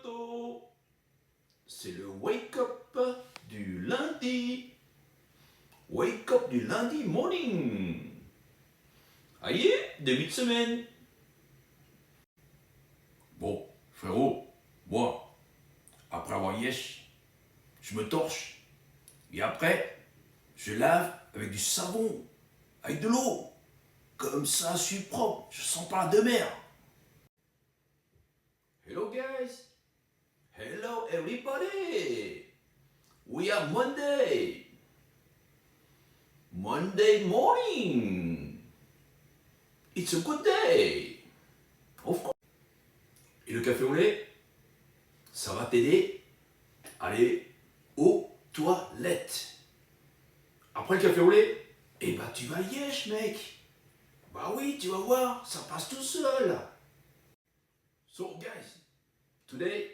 potos, c'est le wake-up du lundi. Wake-up du lundi morning. Aïe, début de semaine. Bon, frérot, moi, après avoir yesh, je me torche. Et après, je lave avec du savon, avec de l'eau. Comme ça, je suis propre, je sens pas de mer. Hello guys. Hello everybody. We are Monday. Monday morning. It's a good day. Of course. Et le café au lait, ça va t'aider à aller aux toilettes. Après le café au lait, eh ben tu vas yesh mec. Bah oui, tu vas voir, ça passe tout seul. So guys, today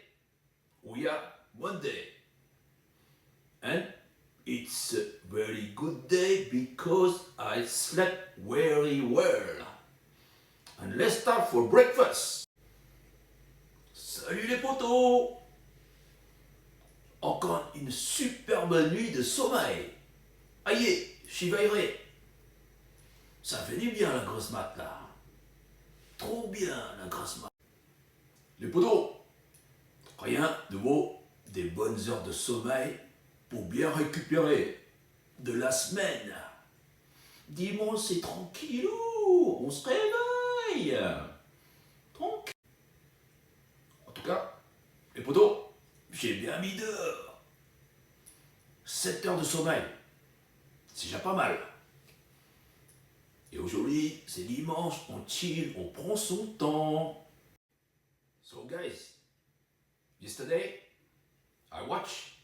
we are Monday. And it's a very good day because I slept very well. And let's start for breakfast. Salut les potos! Encore une superbe nuit de sommeil. Aïe, je suis vaillé. Ça fait du bien la grosse mat là. Trop bien la grosse mat. Les potos, rien de vaut des bonnes heures de sommeil pour bien récupérer de la semaine. Dimanche c'est tranquillou, on se réveille. Tranquille. En tout cas, les potos, j'ai bien mis dehors. 7 heures de sommeil, c'est déjà pas mal. Et aujourd'hui, c'est dimanche, on chill, on prend son temps. So guys, yesterday, I watched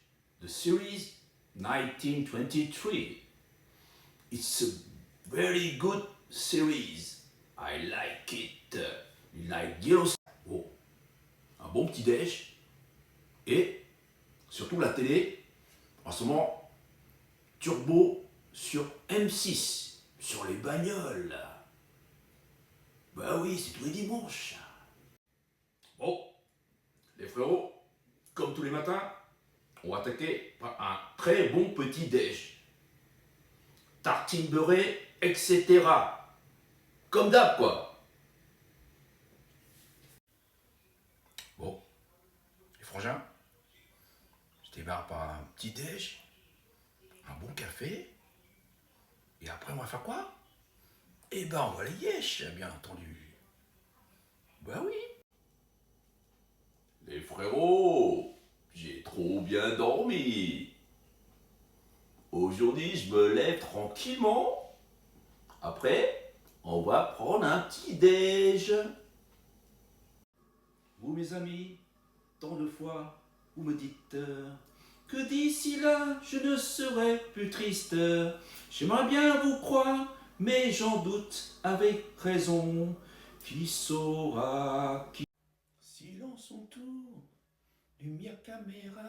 the series 1923. It's a very good series. I like it. Like Yellowstone. Oh, un bon petit déj. Et surtout la télé, en ce moment, turbo sur M6. Sur les bagnoles. Bah oui, c'est tous les dimanches. Bon, les frérots, comme tous les matins, on va attaquer par un très bon petit déj. Tartine beurrée, etc. Comme d'hab, quoi. Bon, les frangins, je démarre par un petit déj, un bon café, et après on va faire quoi? Eh ben on va aller yesh, bien entendu. Bah oui. Les frérots, j'ai trop bien dormi. Aujourd'hui, je me lève tranquillement. Après, on va prendre un petit déj. Vous, mes amis, tant de fois, vous me dites que d'ici là, je ne serai plus triste. J'aimerais bien vous croire, mais j'en doute avec raison. Qui saura qui... Silence autour, lumière caméra,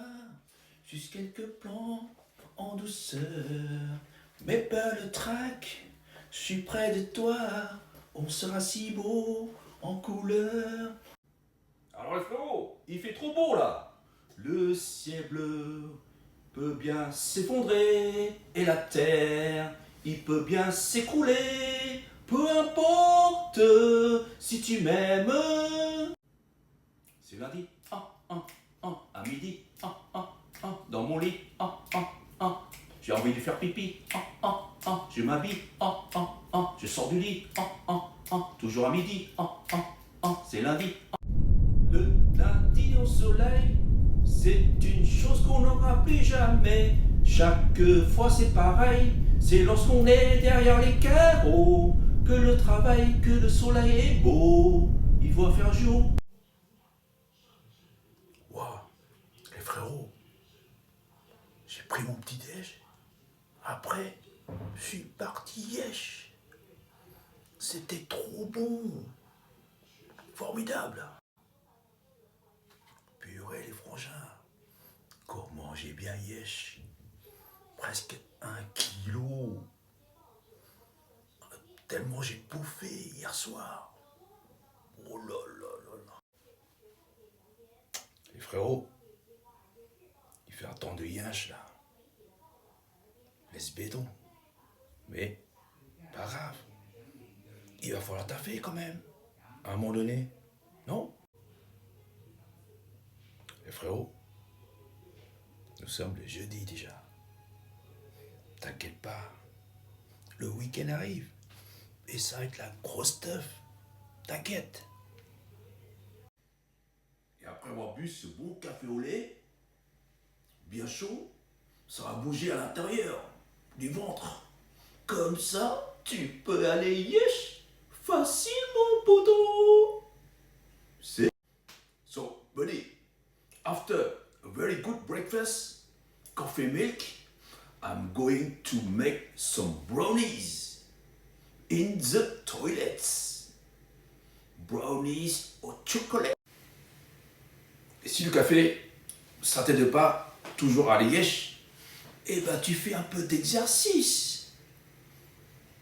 juste quelques plans en douceur. Mais pas le trac, je suis près de toi, on sera si beau en couleur. Alors les frérots, il fait trop beau là. Le ciel bleu peut bien s'effondrer et la terre, il peut bien s'écrouler. Peu importe si tu m'aimes. C'est lundi, à midi, dans mon lit, j'ai envie de faire pipi, je m'habille, je sors du lit, toujours à midi, c'est lundi. Le lundi au soleil, c'est une chose qu'on n'aura plus jamais. Chaque fois c'est pareil, c'est lorsqu'on est derrière les carreaux que le travail, que le soleil est beau, il va faire jour. Waouh, les frérots, j'ai pris mon petit déj. Après, je suis parti yesh. C'était trop bon. Formidable. Purée les frangins, comment j'ai bien yesh. Presque 1 kilo. Tellement j'ai bouffé hier soir. Oh là là là là. Les frérot, il fait un temps de yinche là. Laisse béton. Mais, pas grave. Il va falloir taffer quand même. À un moment donné. Non? Les frérot, nous sommes le jeudi déjà. T'inquiète pas. Le week-end arrive. Et ça va être la grosse teuf. T'inquiète. Et après avoir bu ce bon café au lait, bien chaud, ça va bouger à l'intérieur du ventre. Comme ça, tu peux aller yesh facilement, poteau. C'est so, buddy. After a very good breakfast, coffee milk, I'm going to make some brownies in the toilets. Brownies au chocolat. Et si le café, ça t'aide pas toujours à aller yesh, eh ben tu fais un peu d'exercice.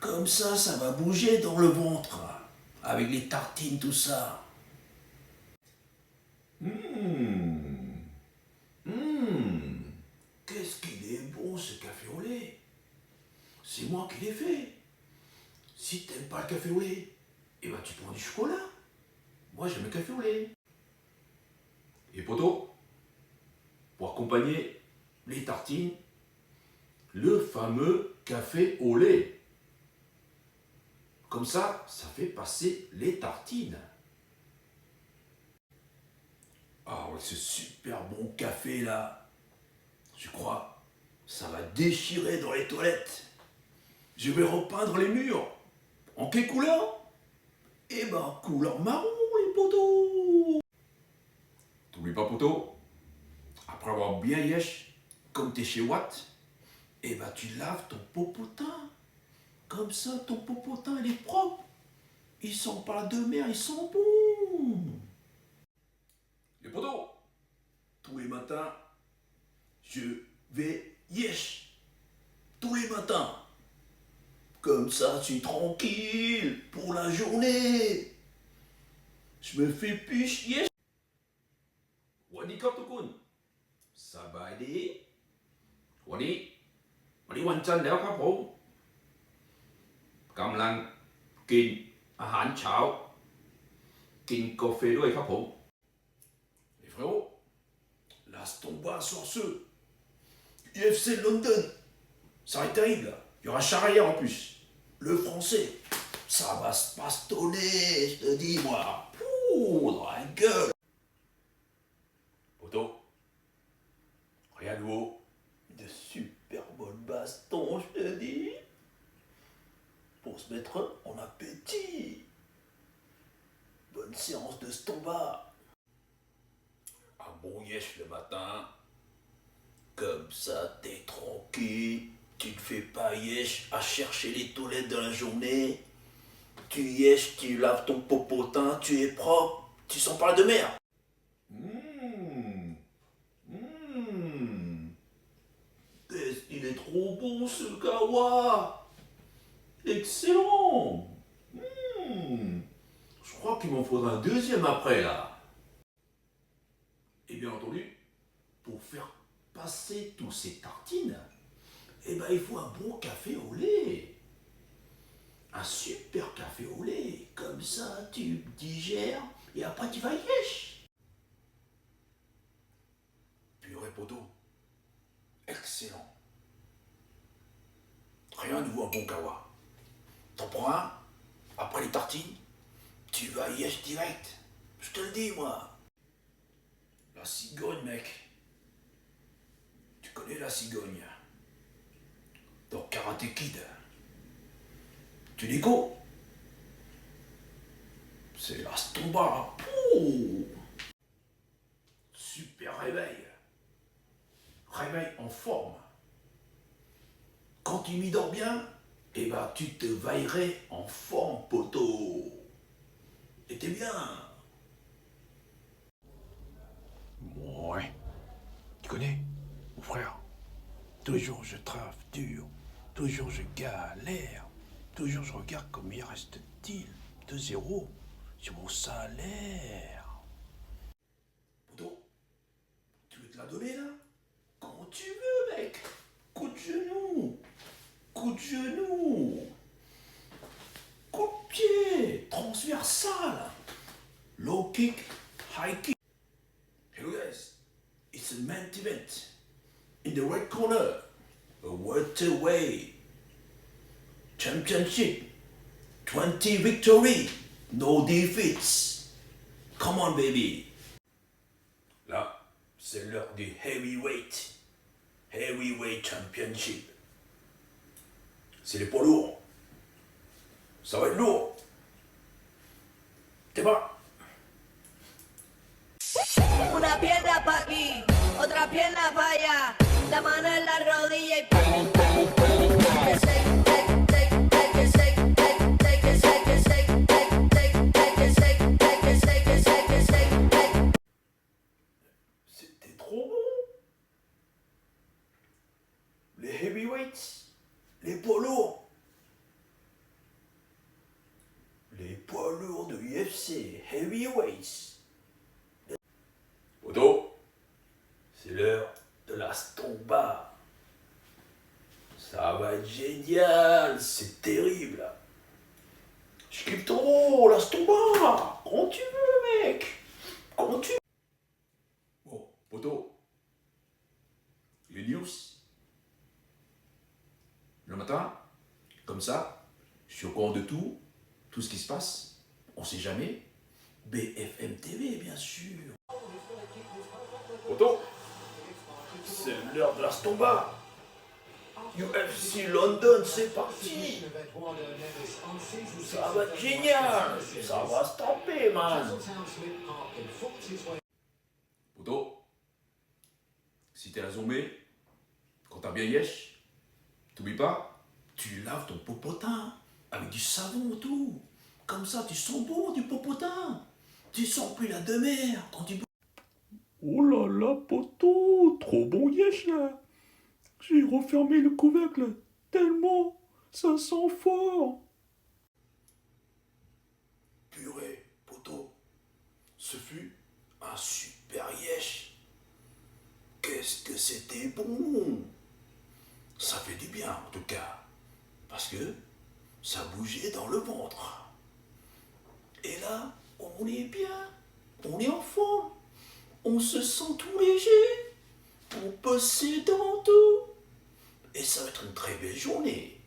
Comme ça va bouger dans le ventre. Avec les tartines, tout ça. Qu'est-ce qu'il est bon ce café au lait. C'est moi qui l'ai fait. Si t'aimes pas le café au lait, eh ben tu prends du chocolat. Moi j'aime le café au lait. Et poto, pour accompagner les tartines, le fameux café au lait. Comme ça fait passer les tartines. Ah ouais, ce super bon café là, je crois, ça va déchirer dans les toilettes. Je vais repeindre les murs. En quelle couleur? Eh ben, couleur marron, les poteaux. T'oublies pas, poteau, après avoir bien yesh, comme t'es chez Watt, eh ben, tu laves ton popotin. Comme ça, ton popotin, il est propre. Ils sont pas de mer, ils sont bons. Les poteaux, tous les matins, je vais yesh. Tous les matins. Comme ça, je suis tranquille pour la journée. Je me fais plus chier. Wadi Kaptukun. Sabadi. Wadi. Wadi วันจันทร์แล้วครับผมกำลังกินอาหารเช้ากินกาแฟด้วยครับผม Les frérots, la Stomba sur ce UFC London. Ça va être terrible. Il y aura Charrière en plus. Le français, ça va se bastonner, je te dis moi. Pouh, dans la gueule. Poto, rien de nouveau. De super bonnes bastons, je te dis. Pour se mettre en appétit. Bonne séance de Stomba. Un bon yesh le matin. Comme ça, t'es tranquille. Tu ne fais pas yesh à chercher les toilettes de la journée. Tu yesh, tu laves ton popotin, tu es propre. Tu sens pas de mer. Qu'est-ce qu'il est trop bon ce kawa. Excellent. Je crois qu'il m'en faudra un deuxième après là. Et bien entendu, pour faire passer tous ces tartines, eh ben il faut un bon café au lait. Un super café au lait. Comme ça, tu digères et après tu vas yesh. Purée poteau. Excellent. Rien de vous un bon kawa. T'en prends un, après les tartines, tu vas yesh direct. Je te le dis moi. La cigogne mec. Tu connais la cigogne? Dans Karate Kid. Tu déco? C'est la Stomba. Pouh. Super réveil. Réveil en forme. Quand tu m'y dors bien, eh ben tu te veillerais en forme, poteau. Et t'es bien. Ouais. Tu connais, mon frère? Toujours je travaille dur. Toujours je galère. Toujours je regarde combien reste-t-il de zéro sur mon salaire. Poteau, kick, high kick. Hello guys, it's a main event. In the red corner, a welterweight championship, 20 victory, no defeats. Come on baby. Là, c'est l'heure du heavyweight. Heavyweight championship. C'est les poids lourds. Ça va être lourd. T'es pas. Una pierna pa' aquí, otra pierna pa' allá, la mano en la rodilla y pum, pum, pum. Take it, shake, take it, take it, shake, take it, shake it, shake, take it, shake, take it, shake, take it, shake. C'était trop bon. Les heavyweights, les poids lourds. Les poids lourds de UFC, heavyweights. Poto, c'est l'heure de la stomba. Ça va être génial, c'est terrible. Je kiffe trop la stomba. Quand tu veux, mec. Quand tu veux. Bon, poto, les news. Le matin, comme ça, je suis au courant de tout ce qui se passe. On sait jamais. BFM TV, bien sûr. Poto, c'est l'heure de la stomba. UFC London, c'est parti. Ça va être génial. Ça va se taper, man. Poto, si t'es la zombie, quand t'as bien yesh, t'oublies pas, tu laves ton popotin avec du savon et tout. Comme ça, tu sens bon du popotin. Tu sens plus la demeure quand tu... Oh là là, poto, trop bon yesh là. J'ai refermé le couvercle tellement ça sent fort. Purée, poto, ce fut un super yesh. Qu'est-ce que c'était bon. Ça fait du bien en tout cas, parce que ça bougeait dans le ventre. Et là, on est bien, on est en forme, on se sent tout léger, on peut s'étendre tout. Et ça va être une très belle journée.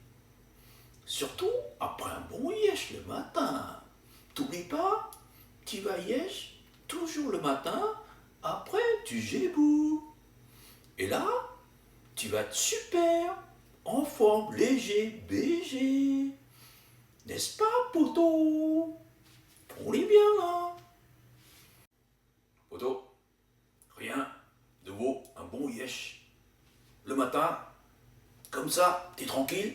Surtout après un bon yesh le matin. T'oublies pas, tu vas yesh toujours le matin, après tu gébou. Et là, tu vas être super, en forme, léger, BG. N'est-ce pas, poto? On est bien là. Poto, rien de vaut un bon yesh. Le matin, comme ça, t'es tranquille,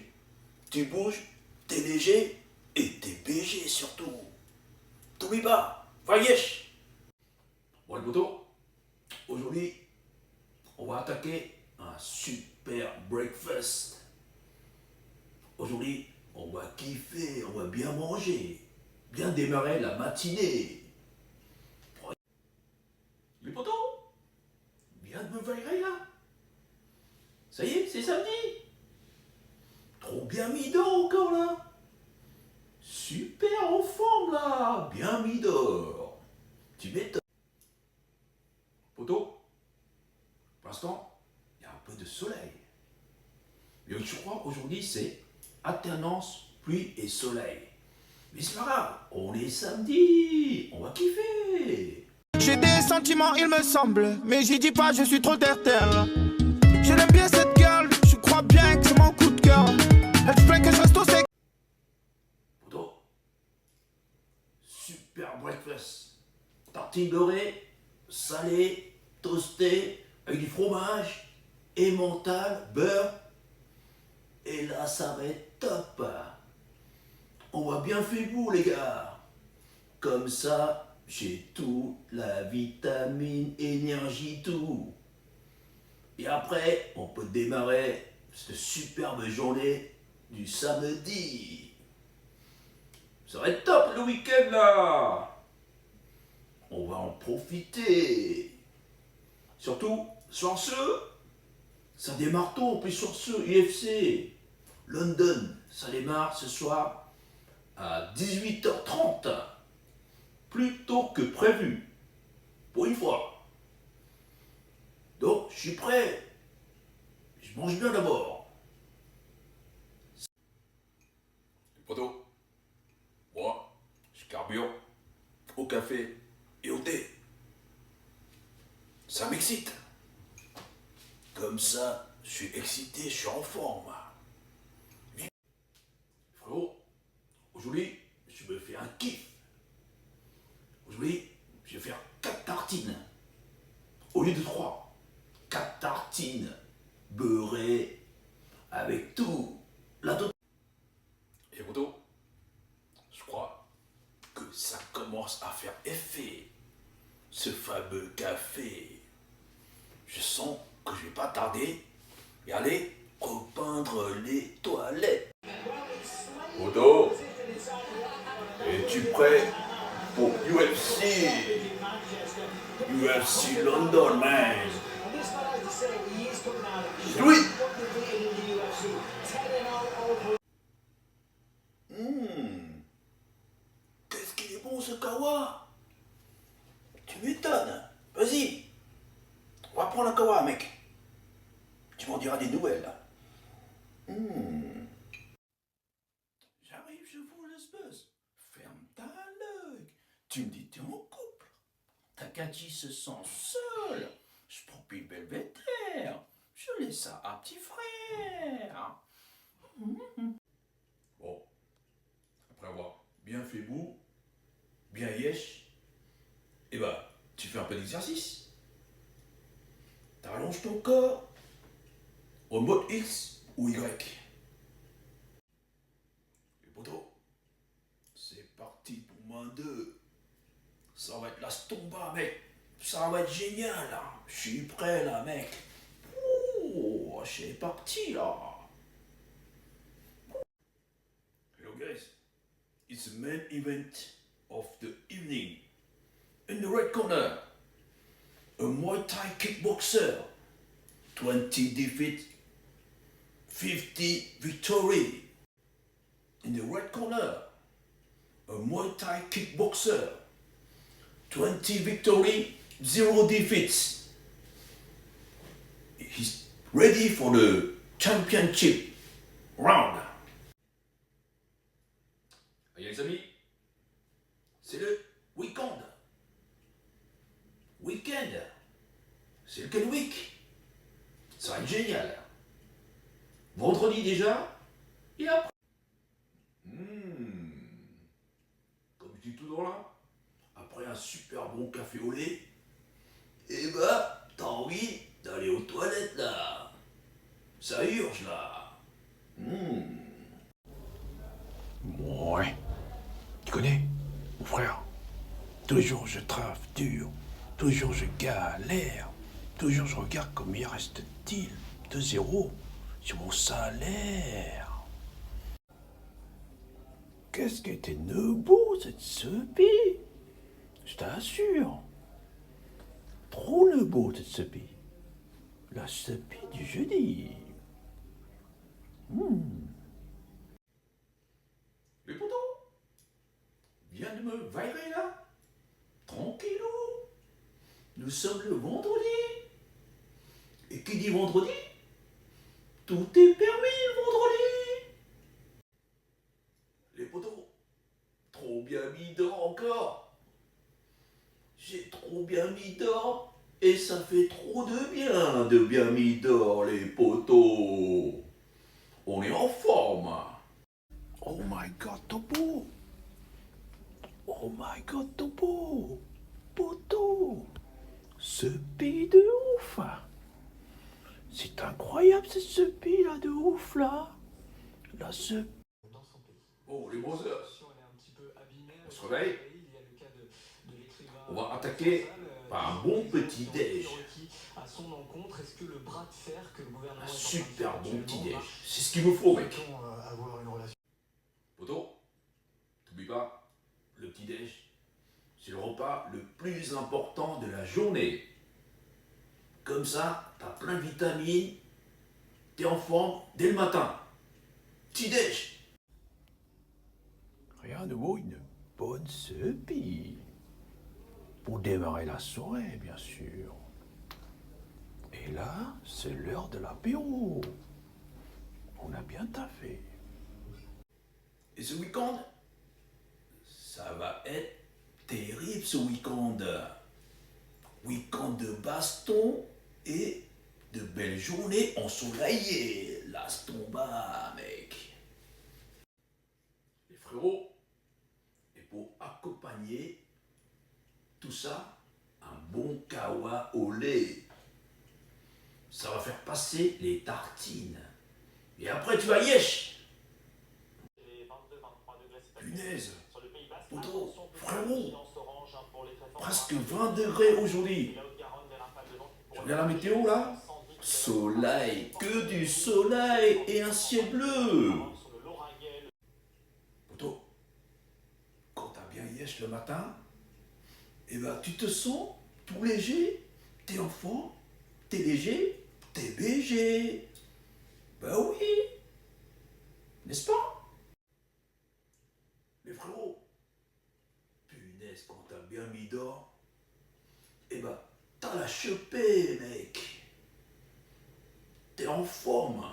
tu bouges, t'es léger et t'es BG surtout. T'oublies pas, va yesh. Bon les potos, aujourd'hui, on va attaquer un super breakfast. Aujourd'hui, on va kiffer, on va bien manger, bien démarrer la matinée. Les potos, viens de me vairer là. Ça y est, c'est samedi. Trop bien mis d'or encore là. Super en forme là, bien mis d'or. Tu m'étonnes. Poto, pour l'instant, il y a un peu de soleil. Mais je crois qu'aujourd'hui c'est alternance pluie et soleil. Mais c'est pas grave, on est samedi, on va kiffer. J'ai des sentiments, il me semble, mais j'y dis pas, je suis trop terre-terre. Je l'aime bien cette girl, je crois bien que c'est mon coup de cœur. Elle se plaint que je reste au sec. Poto, super breakfast. Tartine dorée, salée, toastée, avec du fromage, emmental, beurre. Et là, ça va être top. On va bien faire vous, les gars. Comme ça, j'ai tout, la vitamine, énergie, tout. Et après, on peut démarrer cette superbe journée du samedi. Ça va être top le week-end là. On va en profiter. Surtout, sur ce, ça démarre tôt, en plus sur ce, UFC. London, ça démarre ce soir à 18h30. plus tôt que prévu. Pour une fois. Donc, je suis prêt. Je mange bien d'abord. Poto, moi, je carbure au café et au thé. Ça m'excite. Comme ça, je suis excité, je suis en forme. Frérot, aujourd'hui, je me fais un kiff. Aujourd'hui, je vais faire 4 tartines. Au lieu de 3. 4 tartines beurrées avec tout. La totale. Et Poto, je crois que ça commence à faire effet. Ce fameux café. Je sens que je vais pas tarder et aller repeindre les toilettes. Poto, es-tu prêt pour UFC? UFC London, man. Do it. Qu'est-ce qu'il est bon ce kawa? Tu m'étonnes. Vas-y. On va prendre un kawa, mec. Tu m'en diras des nouvelles, là. J'arrive, je vous laisse buzz. Ferme ta gueule. Tu me dis t'es en couple. Takagi se sent seul. Je prends plus le belvédère. Je laisse ça à petit frère. Bon. Après avoir bien fait bout, bien yesh, et bah, tu fais un peu d'exercice. T'allonges ton corps au mode X ou Y. Et poto, c'est parti pour main 2. Ça va être la stomba, mec. Ça va être génial, là. Je suis prêt, là, mec. Oh, c'est parti, là. Hello, guys. It's the main event of the evening. In the red corner, a Muay Thai kickboxer. 20 defeat, 50 victory. In the red corner, a Muay Thai kickboxer. 20 victory, 0 defeats. He's ready for the championship round. Allez les amis, c'est le week-end. Week-end. C'est le Ken Week. Ça va être génial. Vendredi déjà, et après. Comme je dis toujours là, après un super bon café au lait, et bah, t'as envie d'aller aux toilettes là. Ça urge là. Ouais. Tu connais, mon frère? Toujours je travaille dur, toujours je galère, toujours je regarde combien reste-t-il de zéro sur mon salaire. Qu'est-ce qu'elle était beau cette sepie? Je t'assure. Trop le beau cette sepie. La sepie du jeudi. Les potos, viens de me vairer là. Tranquillou. Nous sommes le vendredi. Et qui dit vendredi? Tout est permis le vendredi. Les potos, trop bien mis dehors encore. J'ai trop bien mis dehors. Et ça fait trop de bien mis dehors les potos. On est en forme. Oh my god, Topo! Oh my god, Topo! Poto! Sepie de ouf! C'est incroyable cette sepie là de ouf là! La sepie. Bon, les brothers, on se réveille. On va attaquer par un bon petit déj. Un super bon petit déj. C'est ce qu'il me faut, mec. Poto, t'oublies pas, le petit déj, c'est le repas le plus important de la journée. Comme ça, t'as plein de vitamines, t'es en forme dès le matin. Petit déj. Rien de beau, une bonne sepie. pour démarrer la soirée, bien sûr. Et là, c'est l'heure de l'apéro. On a bien taffé. Et ce week-end, ça va être terrible ce week-end. Week-end de baston et de belles journées ensoleillées. Laisse tomber, mec. Les frérots, et pour accompagner tout ça, un bon kawa au lait. Ça va faire passer les tartines. Et après, tu vas yesh. Punaise, poto, frérot, presque 20 degrés aujourd'hui. Tu regardes la météo là? Soleil, que du soleil et un ciel bleu. Poto, quand t'as bien yesh le matin, eh ben tu te sens tout léger, t'es enfant, t'es léger, t'es BG. Ben oui, n'est-ce pas? Les frérots, punaise, quand t'as bien mis d'or, eh ben, t'as la chopée, mec. T'es en forme,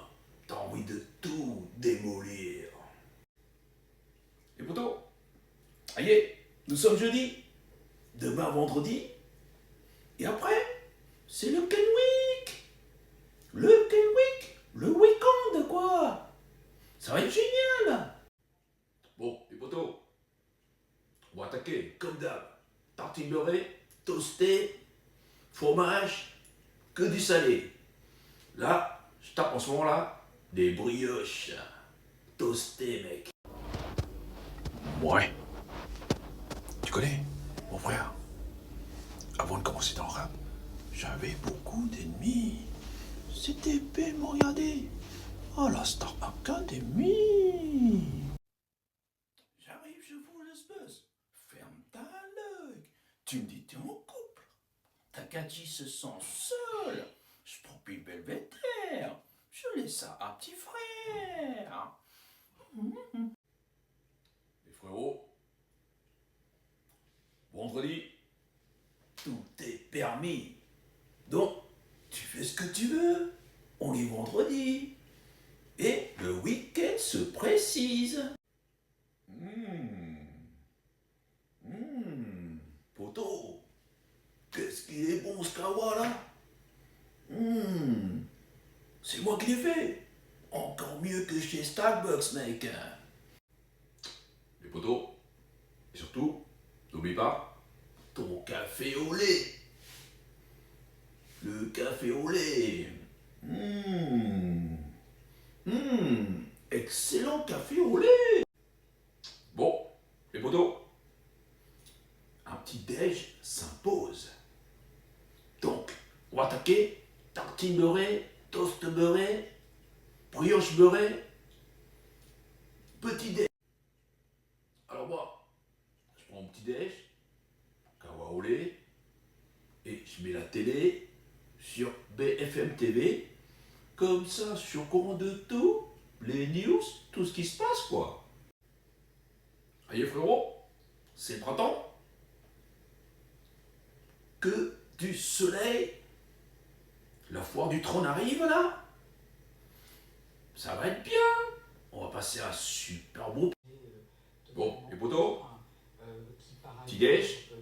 t'as envie de tout démolir. Et poto, aïe, nous sommes jeudi, demain vendredi, et après, c'est le Kenwick. Le Kenwick, le week-end, quoi. Ça va être génial. Bon, les potos, on va attaquer, comme d'hab. Tartine beurrée, toastée, fromage, que du salé. Là, je tape en ce moment-là des brioches toastées, mec. Ouais. Tu connais, mon frère, avant de commencer dans le rap, j'avais beaucoup d'ennemis. C'était bellement regardé. Oh, la Star Academy. J'arrive, je vous laisse buzz. Ferme ta gueule. Tu me dis t'es en couple. Takagi se sent seul. Je prends plus Belvédère. Je laisse ça à petit frère. Les frérots, vendredi, tout est permis. Donc, tu fais ce que tu veux. On est vendredi. Et le week-end se précise. Poto, qu'est-ce qu'il est bon ce kawa là? C'est moi qui l'ai fait. Encore mieux que chez Starbucks, mec. Les potos, et surtout, n'oublie pas ton café au lait. Le café au lait. Excellent café au lait. Bon, les potos, un petit déj s'impose. Donc, on va attaquer tartine beurrée, toast beurré, brioche beurrée, petit déj. Alors moi, je prends mon petit déj, kawa au lait, et je mets la télé sur BFM TV. Comme ça, je suis au courant de tout, les news, tout ce qui se passe, quoi. Allez, frérot, c'est le printemps. Que du soleil. La foire du trône arrive, là. Ça va être bien. On va passer un super beau... Bon, les potos, petit déj,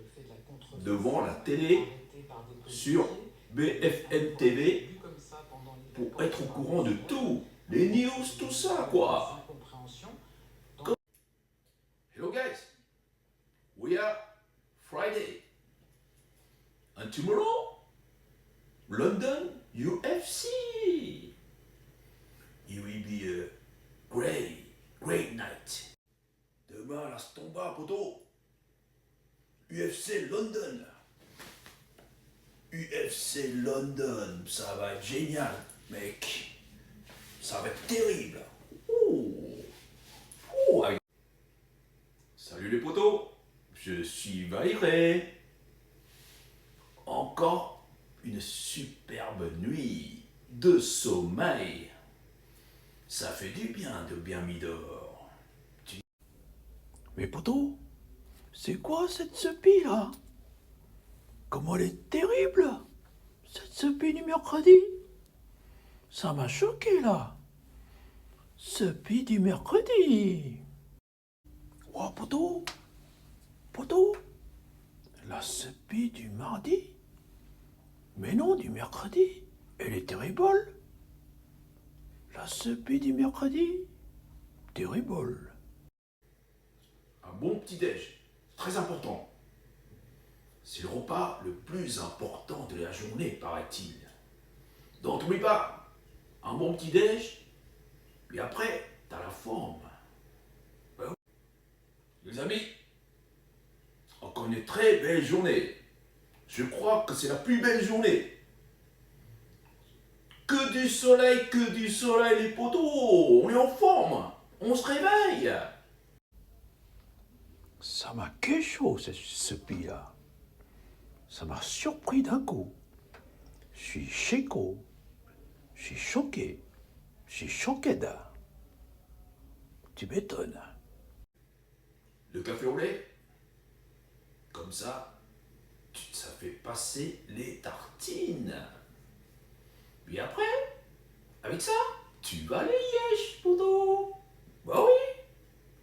devant la télé, sur BFM TV, pour être au courant de tout, les news, tout ça, quoi. Hello guys, we are Friday, and tomorrow, London UFC. It will be a great night. Demain, la Stomba, poto. UFC London. UFC London, ça va être génial, mec. Ça va être terrible. Salut les potos, je suis Vairé. Encore une superbe nuit de sommeil. Ça fait du bien de bien mis dehors. Mais poto, c'est quoi cette sepie là? comment elle est terrible, cette Sophie du mercredi. Ça m'a choqué, là. Sophie du mercredi. Oh, poteau, poteau, la Sophie du mardi. Mais non, du mercredi. Elle est terrible. La Sophie du mercredi. Terrible. Un bon petit-déj, très important. C'est le repas le plus important de la journée, paraît-il. Donc n'oublie pas, un bon petit-déj, et après, t'as la forme. Ben oui. Les amis, encore une très belle journée. Je crois que c'est la plus belle journée. Que du soleil, les poteaux. On est en forme. On se réveille. Ça m'a quelque chose, ce pays-là. Ça m'a surpris d'un coup. Je suis chéco. Je suis choqué. Je suis choqué d'un. Tu m'étonnes. Le café au lait, comme ça, ça fait passer les tartines. Puis après, avec ça, tu vas les lièges, poteau. Bah oui,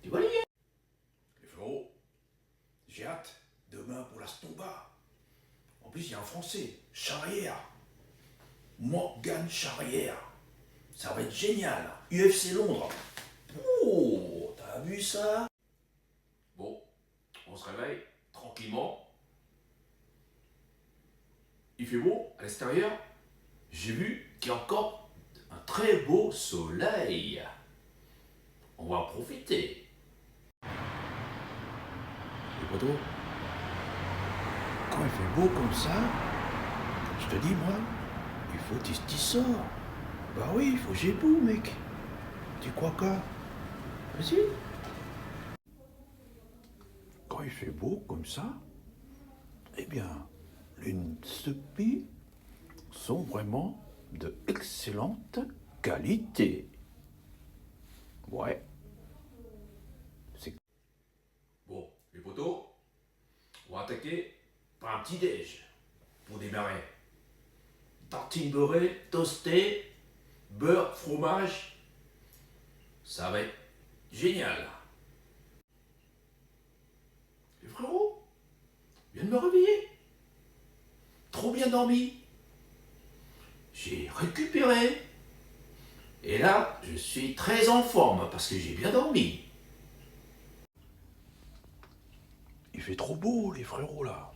tu vas les lièges. Les frérots, j'ai hâte demain pour la Stomba. En plus, il y a un Français, Charrière. Morgan Charrière. Ça va être génial. UFC Londres. Oh, t'as vu ça? Bon, on se réveille tranquillement. Il fait beau à l'extérieur. J'ai vu qu'il y a encore un très beau soleil. On va en profiter. Les poteaux, quand il fait beau comme ça, je te dis, moi, il faut que tu sors. Bah oui, il faut que j'ai beau, mec. Tu crois quoi? Vas-y. Quand il fait beau comme ça, eh bien, les Sophie sont vraiment de excellente qualité. Ouais. C'est Bon, les potos, on va attaquer par un petit déj pour démarrer. Tartine beurrée, toastée, beurre, fromage. Ça va être génial. Les frérots, viens de me réveiller. Trop bien dormi. J'ai récupéré. Et là, je suis très en forme parce que j'ai bien dormi. Il fait trop beau, les frérots, là.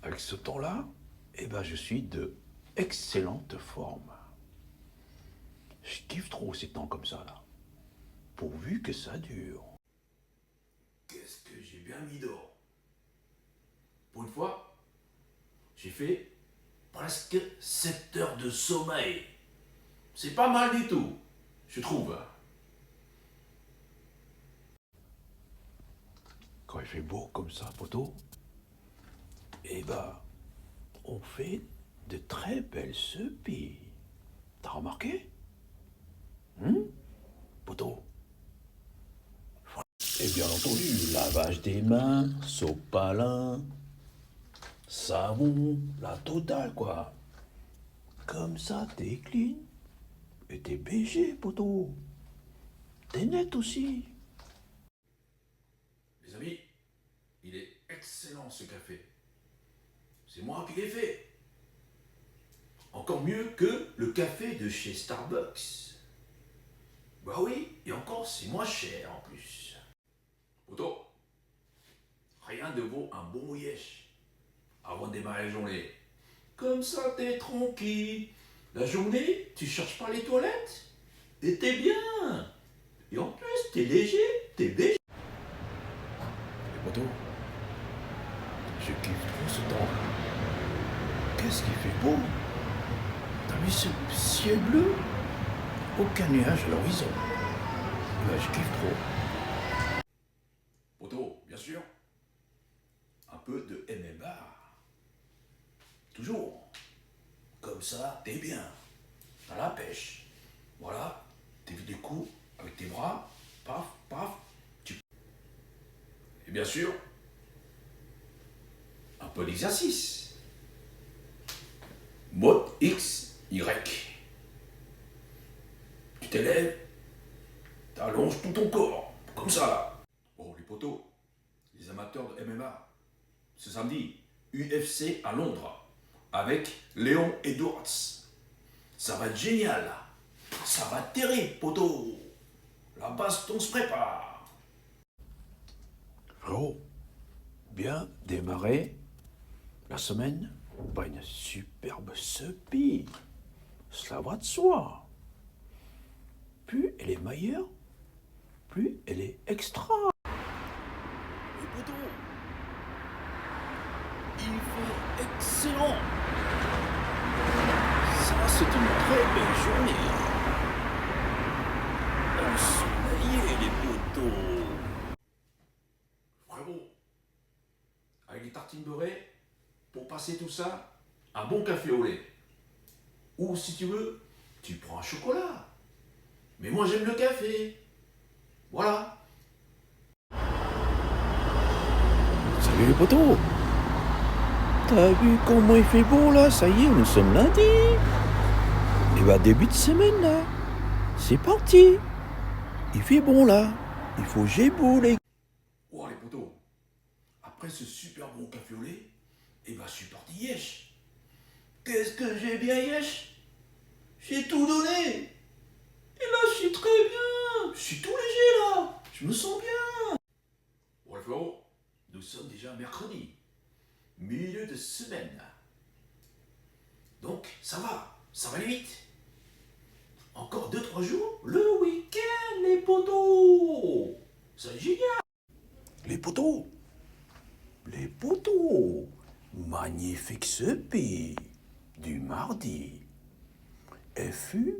Avec ce temps-là, eh ben, je suis de excellente forme. Je kiffe trop ces temps comme ça, là. Pourvu que ça dure. Qu'est-ce que j'ai bien mis d'or. Pour une fois, j'ai fait presque 7 heures de sommeil. C'est pas mal du tout, je trouve. Quand il fait beau comme ça, poteau, eh ben, on fait de très belles soupes. T'as remarqué? Poteau? Et bien entendu, lavage des mains, sopalin, savon, la totale, quoi. Comme ça, t'es clean. Et t'es BG, poteau. T'es net aussi. Les amis, il est excellent ce café. C'est moi qui l'ai fait. Encore mieux que le café de chez Starbucks. Bah oui, et encore c'est moins cher en plus. Poto, rien de vaut un bon mouillèche avant de démarrer la journée. Comme ça t'es tranquille. La journée, tu cherches pas les toilettes. Et t'es bien. Et en plus, t'es léger, t'es léger. Les poteaux, je kiffe trop ce temps. Qu'est-ce qu'il fait beau? T'as vu ce ciel bleu? Aucun nuage à l'horizon. Ouais, je kiffe trop. Poto, bien sûr. Un peu de MMA. Toujours. Comme ça, t'es bien. T'as la pêche. Voilà. T'évites des coups avec tes bras. Paf, paf. Et bien sûr, un peu d'exercice. Mode X, Y. Tu t'élèves, t'allonges tout ton corps, comme ça là. Oh les potos, les amateurs de MMA, ce samedi, UFC à Londres, avec Léon Edwards. Ça va être génial, ça va être terrible, potos. La baston se prépare. Frérot, bien démarrer la semaine par une superbe sepie. Cela va de soi. Plus elle est meilleure, plus elle est extra. Les potos, il fait excellent. Ça, c'est une très belle journée. Ensoleillé, les potos. Frérot, avec des tartines beurrées, pour passer tout ça, un bon café au lait. Ou si tu veux, tu prends un chocolat. Mais moi j'aime le café. Voilà. Salut les potos. T'as vu comment il fait beau là? Ça y est, nous sommes lundi. Et bah début de semaine là. C'est parti. Il fait bon là. Il faut gébo les. Oh les potos, après ce super bon café au lait, et ben je suis parti yesh. Qu'est-ce que j'ai bien yesh? J'ai tout donné. Et là je suis très bien. Je suis tout léger là. Je me sens bien. Bon les frérots, nous sommes déjà mercredi. Milieu de semaine. Donc ça va aller vite. Encore 2-3 jours, le week-end les potos. C'est génial. Les poteaux, magnifique sepie du mardi. Elle fut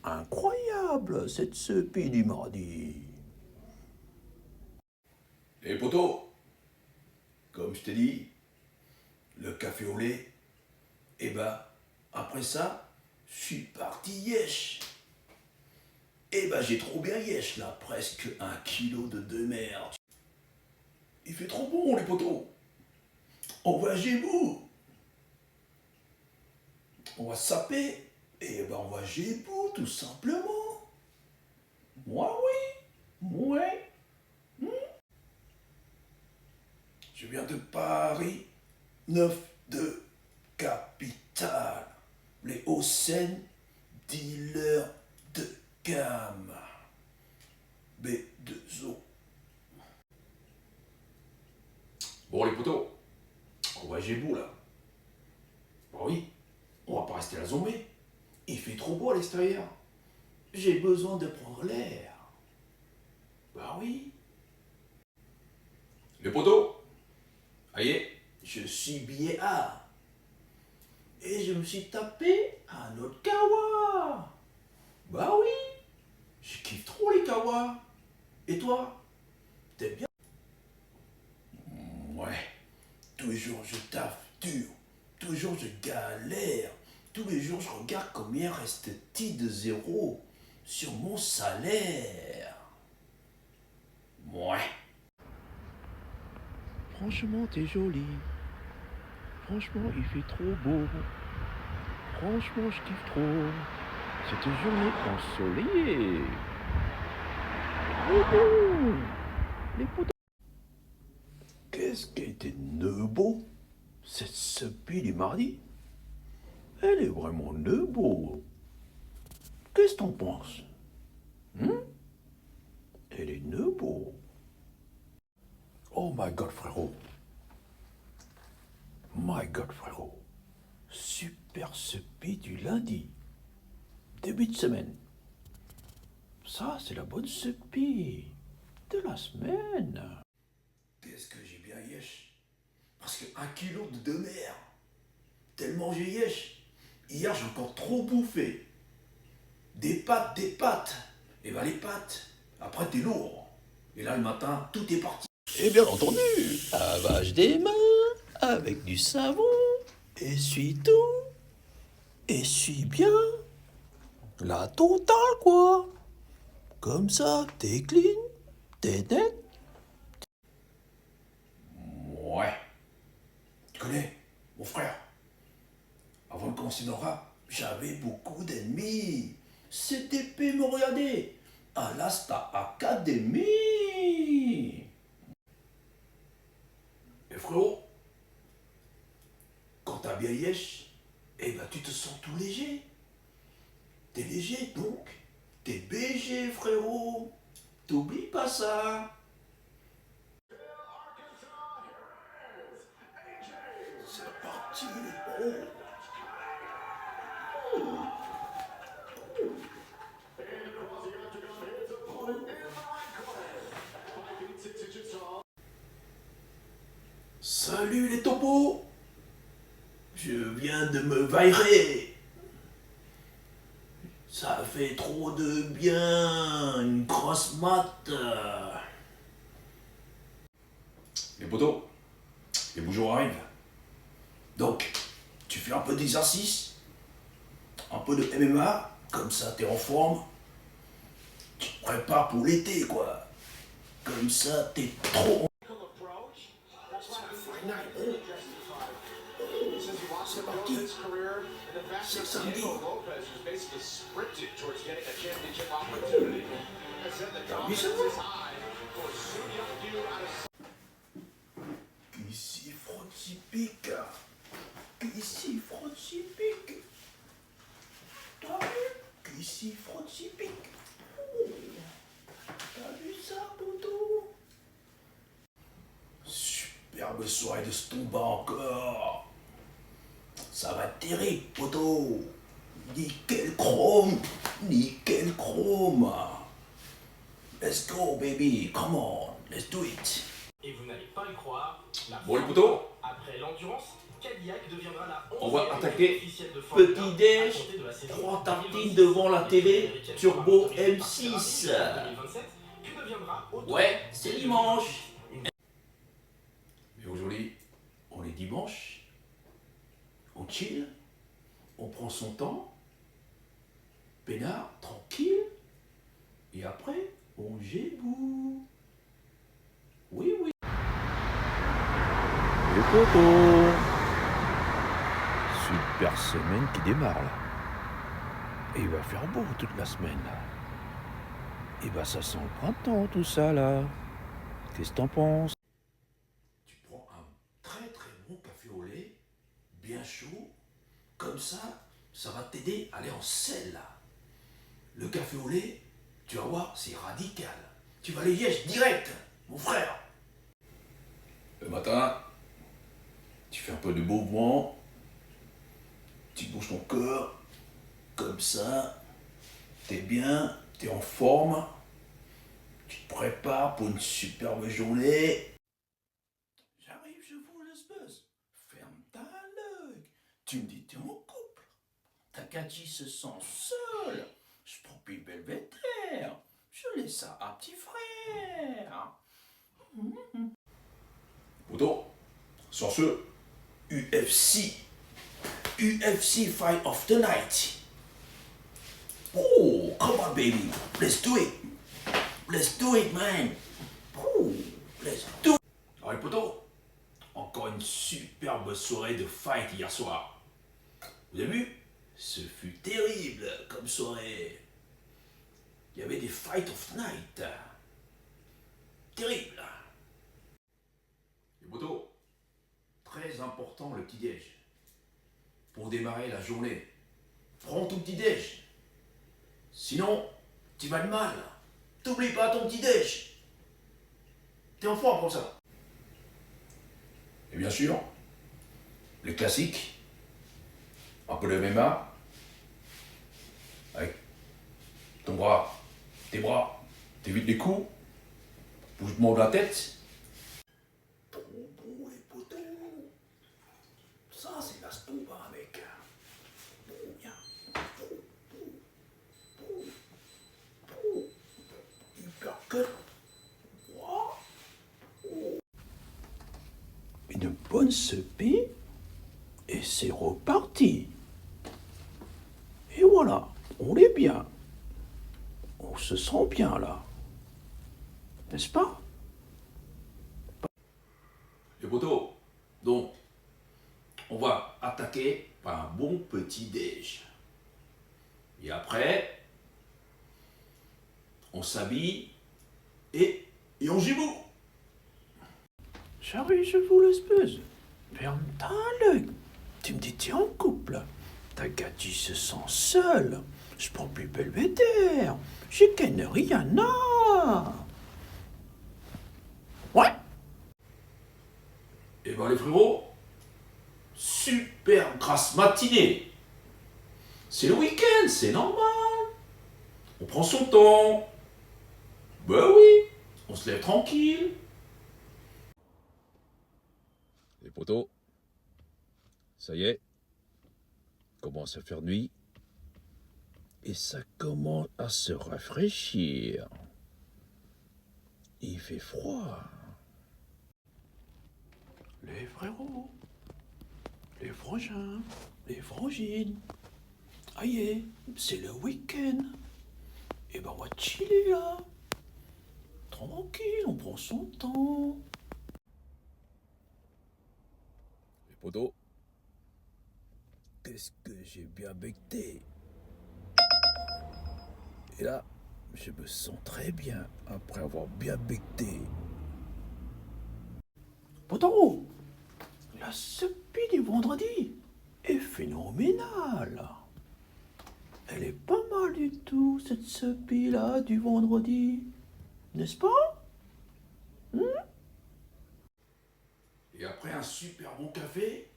incroyable cette sepie du mardi. Les potos, comme je t'ai dit, le café au lait, et ben après ça, je suis parti yesh. Et ben j'ai trop bien yesh là, presque 1 kilo de merde. Il fait trop bon les potos. On va à Gébou. On va saper. Et ben on va à Gébou tout simplement. Moi oui. Ouais. Je viens de Paris, 9 de capitale. Les Hauts-Seine, dealer de gamme. B2O. Bon les potos, on va à Gébou là. Bah oui, on va pas rester là zombie. Il fait trop beau à l'extérieur. J'ai besoin de prendre l'air. Bah oui. Les potos, voyez, je suis billet A. Et je me suis tapé un autre kawa. Bah oui, je kiffe trop les kawas. Et toi, t'aimes bien? Ouais, tous les jours je taffe dur. Tous les jours je galère. Tous les jours je regarde combien reste-t-il de zéro sur mon salaire. Ouais. Franchement, t'es jolie. Franchement, il fait trop beau. Franchement, je kiffe trop. C'est une journée ensoleillée. Wouhou! Les potos. Qu'est-ce qui était nebo, cette sepie du mardi? Elle est vraiment nebo. Qu'est-ce que t'en penses? Elle est nebo. Oh my god, frérot. My god, frérot. Super sepie du lundi. Début de semaine. Ça, c'est la bonne sepie de la semaine. Qu'est-ce que j'ai bien yesh? Parce que 1 kilo de mer. Tellement j'ai yesh. Hier j'ai encore trop bouffé. Des pâtes. Et ben les pâtes, après t'es lourd. Et là le matin, tout est parti. Et bien entendu, lavage des mains avec du savon. Essuie tout. Essuie bien. La totale, quoi. Comme ça, t'es clean, t'es net. Ouais. Tu connais connais, mon frère, avant de commencer dans le rap, j'avais beaucoup d'ennemis. Cette épée me regardait. Alasta Academy. Et frérot, quand t'as bien yesh, eh ben tu te sens tout léger. T'es léger donc. T'es BG frérot. T'oublies pas ça. C'est parti les pros. Salut les topos. Je viens de me vaillerer. Ça fait trop de bien, une grosse mat. Les potos, les beaux jours arrivent. Donc, tu fais un peu d'exercice, un peu de MMA, comme ça t'es en forme. Tu te prépares pour l'été, quoi. Comme ça t'es trop... C'est parti. C'est samedi. T'as vu ça? Ici, Frotty Pic. Ici, Frotty Pic. T'as vu? Ici, Frotty Pic. T'as vu ça, poteau? Superbe soirée de Stomba encore. Ça va être terrible, poteau. Nickel chrome. Nickel chrome. Let's go, baby. Come on. Let's do it. Et vous n'allez pas le croire, Bon, les potos, après l'endurance, Cadillac deviendra la on va attaquer officielle de Formule 1 petit déj, à compter de la saison 3 tartines 2026. devant la télé, Américaine Turbo sera autorisée M6. par 2027, puis deviendra auto- Ouais, c'est dimanche. Mais aujourd'hui, on est dimanche. On chill. On prend son temps. Peinard, tranquille. Et après, on géboue. Oui, oui. Les potos. Super semaine qui démarre là. Et il va faire beau toute la semaine là. Et bah ça sent le printemps tout ça là. Qu'est-ce que t'en penses? Tu prends un très très bon café au lait, bien chaud, comme ça va t'aider à aller en selle là. Le café au lait, tu vas voir, c'est radical. Tu vas les yesh direct, mon frère. Le matin, tu fais un peu de mouvement, tu bouges ton corps, comme ça, t'es bien, t'es en forme, tu te prépares pour une superbe journée. J'arrive, je vous laisse buzz. Ferme ta gueule. Tu me dis t'es en couple. Takagi se sent seul. Je prends plus Belvédère. Je laisse ça à petit frère. Poto, sur ce, UFC Fight of the Night. Oh, come on baby, let's do it. Let's do it, man. Oh, let's do it. Alors les potos, encore une superbe soirée de fight hier soir. Vous avez vu? Ce fut terrible comme soirée. Il y avait des fight of the night. Terrible. Les potos, très important le petit-déj. Pour démarrer la journée, prends ton petit-déj. Sinon, tu vas le mal. T'oublies pas ton petit-déj. T'es en forme pour ça. Et bien sûr, les classiques. Un peu de MMA. Avec ton bras, t'évites les coups. Bougement de la tête. Trop bon les potos. Ça c'est la stomba mec. Bon, bien. Hyper une bonne sepée et c'est reparti. Et voilà, on est bien. On se sent bien là. N'est-ce pas? Les potos, donc, on va attaquer par un bon petit déj. Et après, on s'habille et on giboue. Chérie, je vous laisse plus. Berntale, tu me dis t'es en couple. Ta gâtie se sent seule. Je prends plus belvédère. Je ken Rihanna. Ouais. Et ben les frérots, super grasse matinée. C'est le week-end, c'est normal. On prend son temps. Ben oui, on se lève tranquille. Les potos, ça y est, commence à faire nuit et ça commence à se rafraîchir. Il fait froid. Les frérots, les frangins, les frangines. Aïe, c'est le week-end. Et ben on va chiller là. Tranquille, on prend son temps. Les potos, qu'est-ce que j'ai bien becté. Et là, je me sens très bien après avoir bien becté. Potaro, la sepie du vendredi est phénoménale. Elle est pas mal du tout, cette sepie là du vendredi. N'est-ce pas? Et après un super bon café,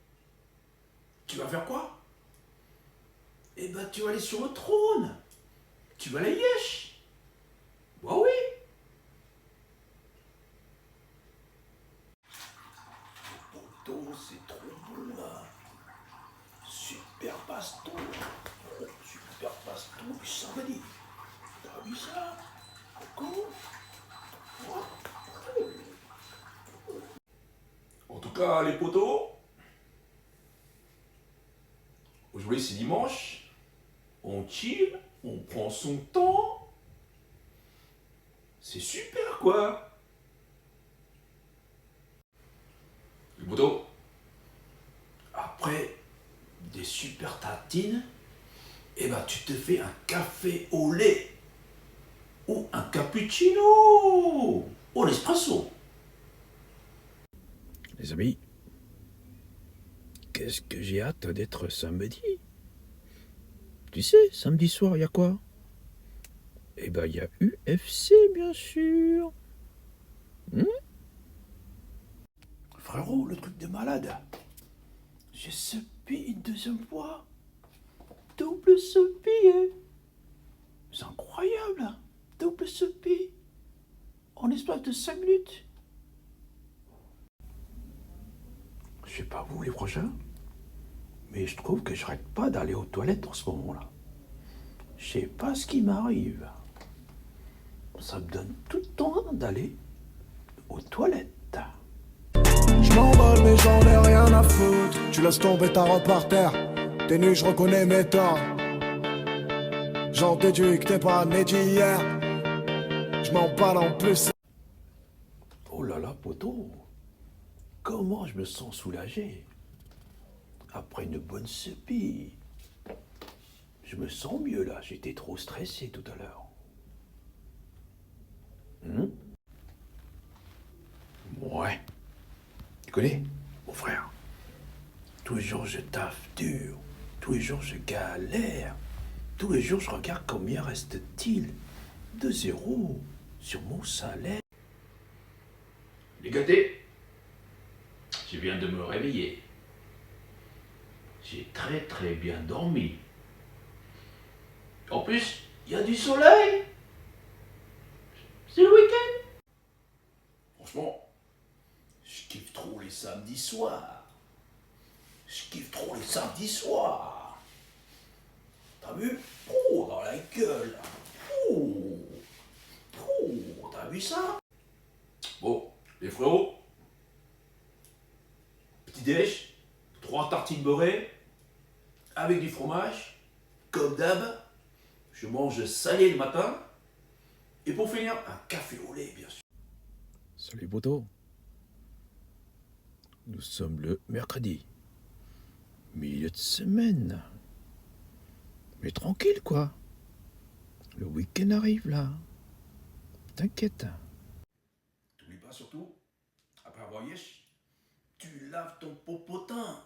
tu vas faire quoi? Eh ben tu vas aller sur le trône. Tu vas la yesh. Bah oui. Poto, c'est trop bon là. Super baston. Oh, super baston du samedi. T'as vu ça? Comment? En tout cas, les potos, aujourd'hui c'est dimanche, on chill, on prend son temps. C'est super quoi. Les potos, après des super tartines, eh ben tu te fais un café au lait ou un cappuccino ou l'espresso. Les amis, qu'est-ce que j'ai hâte d'être samedi. Tu sais, samedi soir, il y a quoi? Eh ben, il y a UFC, bien sûr. Frérot, le truc de malade. J'ai seppi une deuxième fois. Double seppi, hein. C'est incroyable. Double seppi. En espace de 5 minutes. Je sais pas vous les prochains, mais je trouve que j'arrête pas d'aller aux toilettes en ce moment-là. Je sais pas ce qui m'arrive. Ça me donne tout le temps d'aller aux toilettes. Je m'emballe mais j'en ai rien à foutre. Tu laisses tomber ta robe par terre. T'es nu, je reconnais mes torts. J'en déduis que t'es pas né d'hier. Je m'emballe en plus. Oh là là, poteau. Comment je me sens soulagé. Après une bonne sepie. Je me sens mieux là. J'étais trop stressé tout à l'heure. Ouais. Tu connais, mon frère? Tous les jours je taffe dur. Tous les jours je galère. Tous les jours je regarde combien reste-t-il de zéro sur mon salaire. Les gâtés, je viens de me réveiller. J'ai très bien dormi. En plus, il y a du soleil. C'est le week-end. Franchement, je kiffe trop les samedis soirs. Je kiffe trop les samedis soirs. T'as vu? Oh, dans la gueule. Oh, t'as vu ça? Bon, les frérots, petit déj, 3 tartines beurrées, avec du fromage, comme d'hab, je mange salé le matin, et pour finir, un café au lait, bien sûr. Salut, poteau. Nous sommes le mercredi. milieu de semaine. Mais tranquille, quoi. Le week-end arrive, là. T'inquiète. T'oublies pas surtout, après avoir yesh, tu laves ton popotin.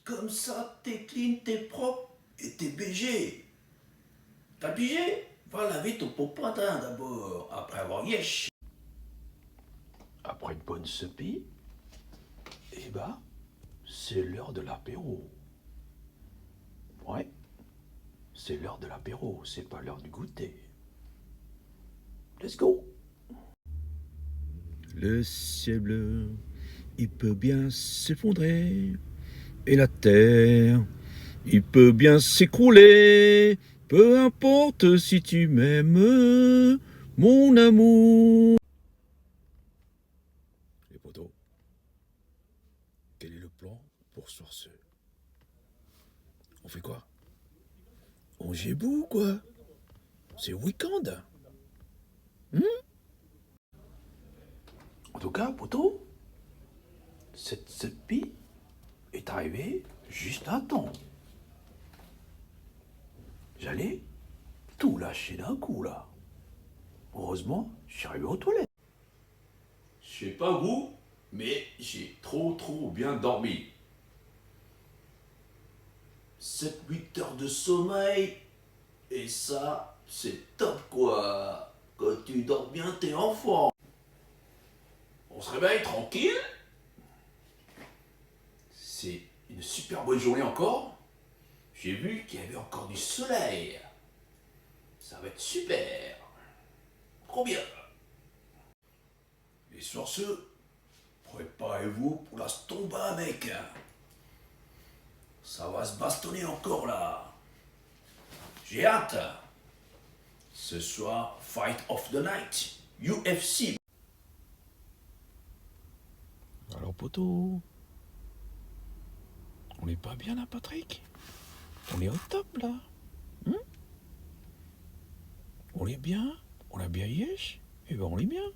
Comme ça, t'es clean, t'es propre et t'es BG. T'as pigé? Va laver ton popotin d'abord, après avoir yesh. Après une bonne sepie, eh ben, c'est l'heure de l'apéro. Ouais, c'est l'heure de l'apéro, c'est pas l'heure du goûter. Let's go! Le ciel bleu, il peut bien s'effondrer. Et la terre, il peut bien s'écrouler. Peu importe si tu m'aimes, mon amour. Les potos, quel est le plan pour ce soir? On fait quoi? On gébou, quoi? C'est week-end. En tout cas, poto, cette sepie est arrivée juste à temps. J'allais tout lâcher d'un coup, là. Heureusement, je suis arrivé aux toilettes. Je sais pas vous, mais j'ai trop bien dormi. 7-8 heures de sommeil, et ça, c'est top quoi. Quand tu dors bien, t'es enfant. On se réveille tranquille. C'est une super bonne journée encore. J'ai vu qu'il y avait encore du soleil. Ça va être super. Trop bien. Et sur ce, préparez-vous pour la stomba, mec. Ça va se bastonner encore là. J'ai hâte. Ce soir, Fight of the Night, UFC. Alors, poto, on n'est pas bien là, Patrick? On est au top, là. On est bien? On a bien yesh? Eh ben, on est bien.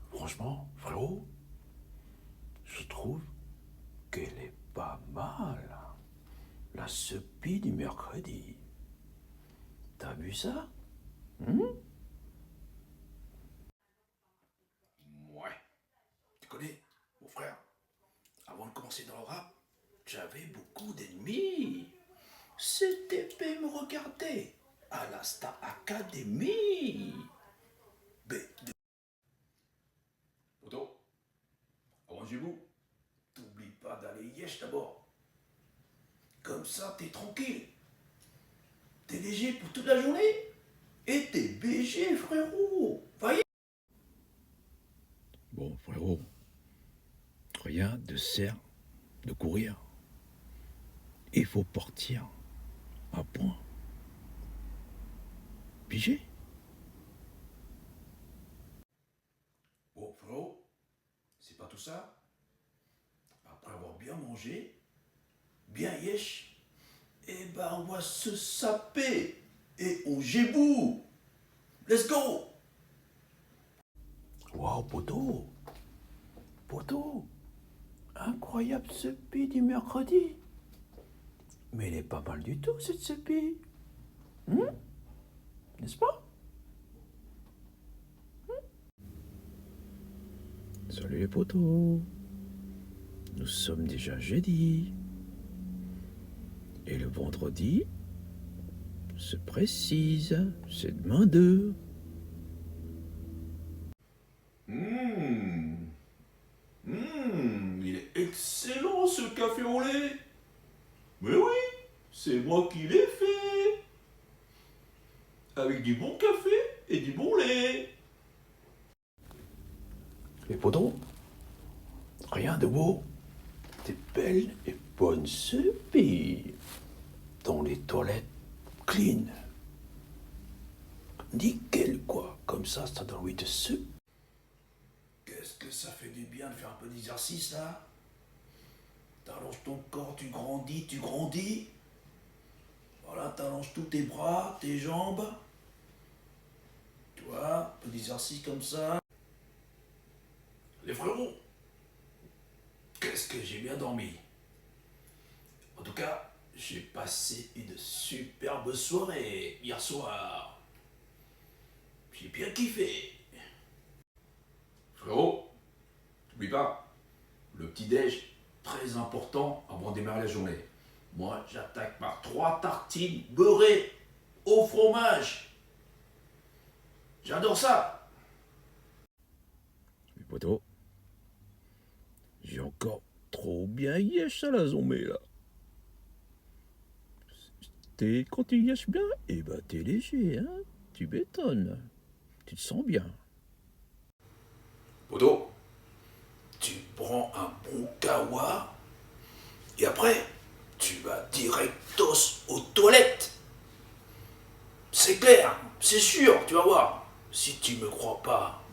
Franchement, frérot, je trouve qu'elle est pas mal. La sepie du mercredi. T'as vu ça? Ouais. Tu connais, mon frère, avant de commencer dans le rap, j'avais beaucoup d'ennemis. C'était me regarder à la Star Academy. B2. Poto, arrangez-vous. T'oublies pas d'aller yesh d'abord. Comme ça, t'es tranquille. T'es léger pour toute la journée. Et t'es BG, frérot. Voyez. Bon, frérot, rien de sert de courir. Il faut partir à point. Pigé? Bon, frérot, c'est pas tout ça. Après avoir bien mangé, bien yesh, eh ben on va se saper et on gébou. Let's go. Waouh, poto! Poto! Incroyable sepie du mercredi! Mais elle est pas mal du tout, cette sepie! N'est-ce pas? Salut les potos. Nous sommes déjà jeudi. Et le vendredi se précise. C'est demain 2. Il est excellent ce café au lait. Mais oui, c'est moi qui l'ai fait. Avec du bon café et du bon lait. Les potos, rien de beau. Des belles et bonnes sepie dans les toilettes clean. Nickel, quoi. Comme ça donne envie de se... Qu'est-ce que ça fait du bien de faire un peu d'exercice là. T'allonges ton corps, tu grandis, tu grandis. Voilà, t'allonges tous tes bras, tes jambes. Tu vois, un peu d'exercice comme ça. Les frérots, qu'est-ce que j'ai bien dormi. En tout cas, j'ai passé une superbe soirée hier soir. J'ai bien kiffé. Frérot, n'oublie pas, le petit-déj, très important avant de démarrer la journée. Moi, j'attaque par 3 tartines beurrées au fromage. J'adore ça. Mais poto, j'ai encore trop bien yesh à la zombie là. Quand tu yesh bien, eh ben t'es léger, hein. Tu bétonnes. Tu te sens bien. Poto, tu prends un bon kawa et après, tu vas directos aux toilettes. C'est clair, c'est sûr, tu vas voir. Si tu me crois pas.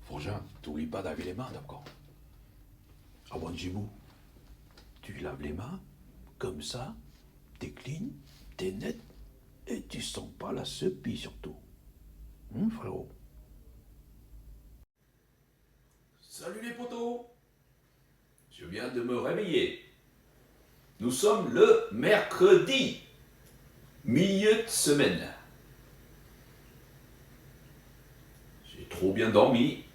Frangin, t'oublies pas de laver les mains, d'accord? À Wanjibou, tu laves les mains, comme ça, t'es clean, t'es net, et tu sens pas la sepie surtout. Frérot? Salut les potos. Je viens de me réveiller. Nous sommes le mercredi, milieu de semaine. J'ai trop bien dormi.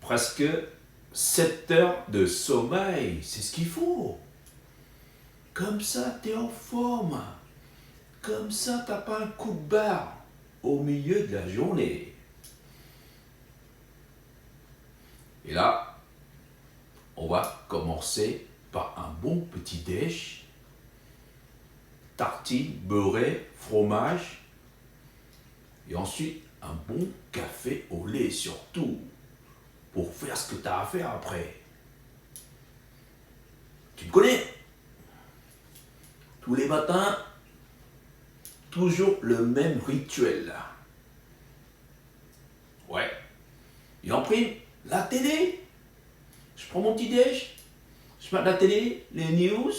Presque 7 heures de sommeil, c'est ce qu'il faut. Comme ça, t'es en forme. Comme ça, t'as pas un coup de barre au milieu de la journée. Et là, on va commencer par un bon petit déj. Tartine, beurrée, fromage. Et ensuite, un bon café au lait surtout. Pour faire ce que tu as à faire après. Tu me connais? Tous les matins, toujours le même rituel. Ouais. Et en prime, la télé. Je prends mon petit déj, je mets la télé, les news,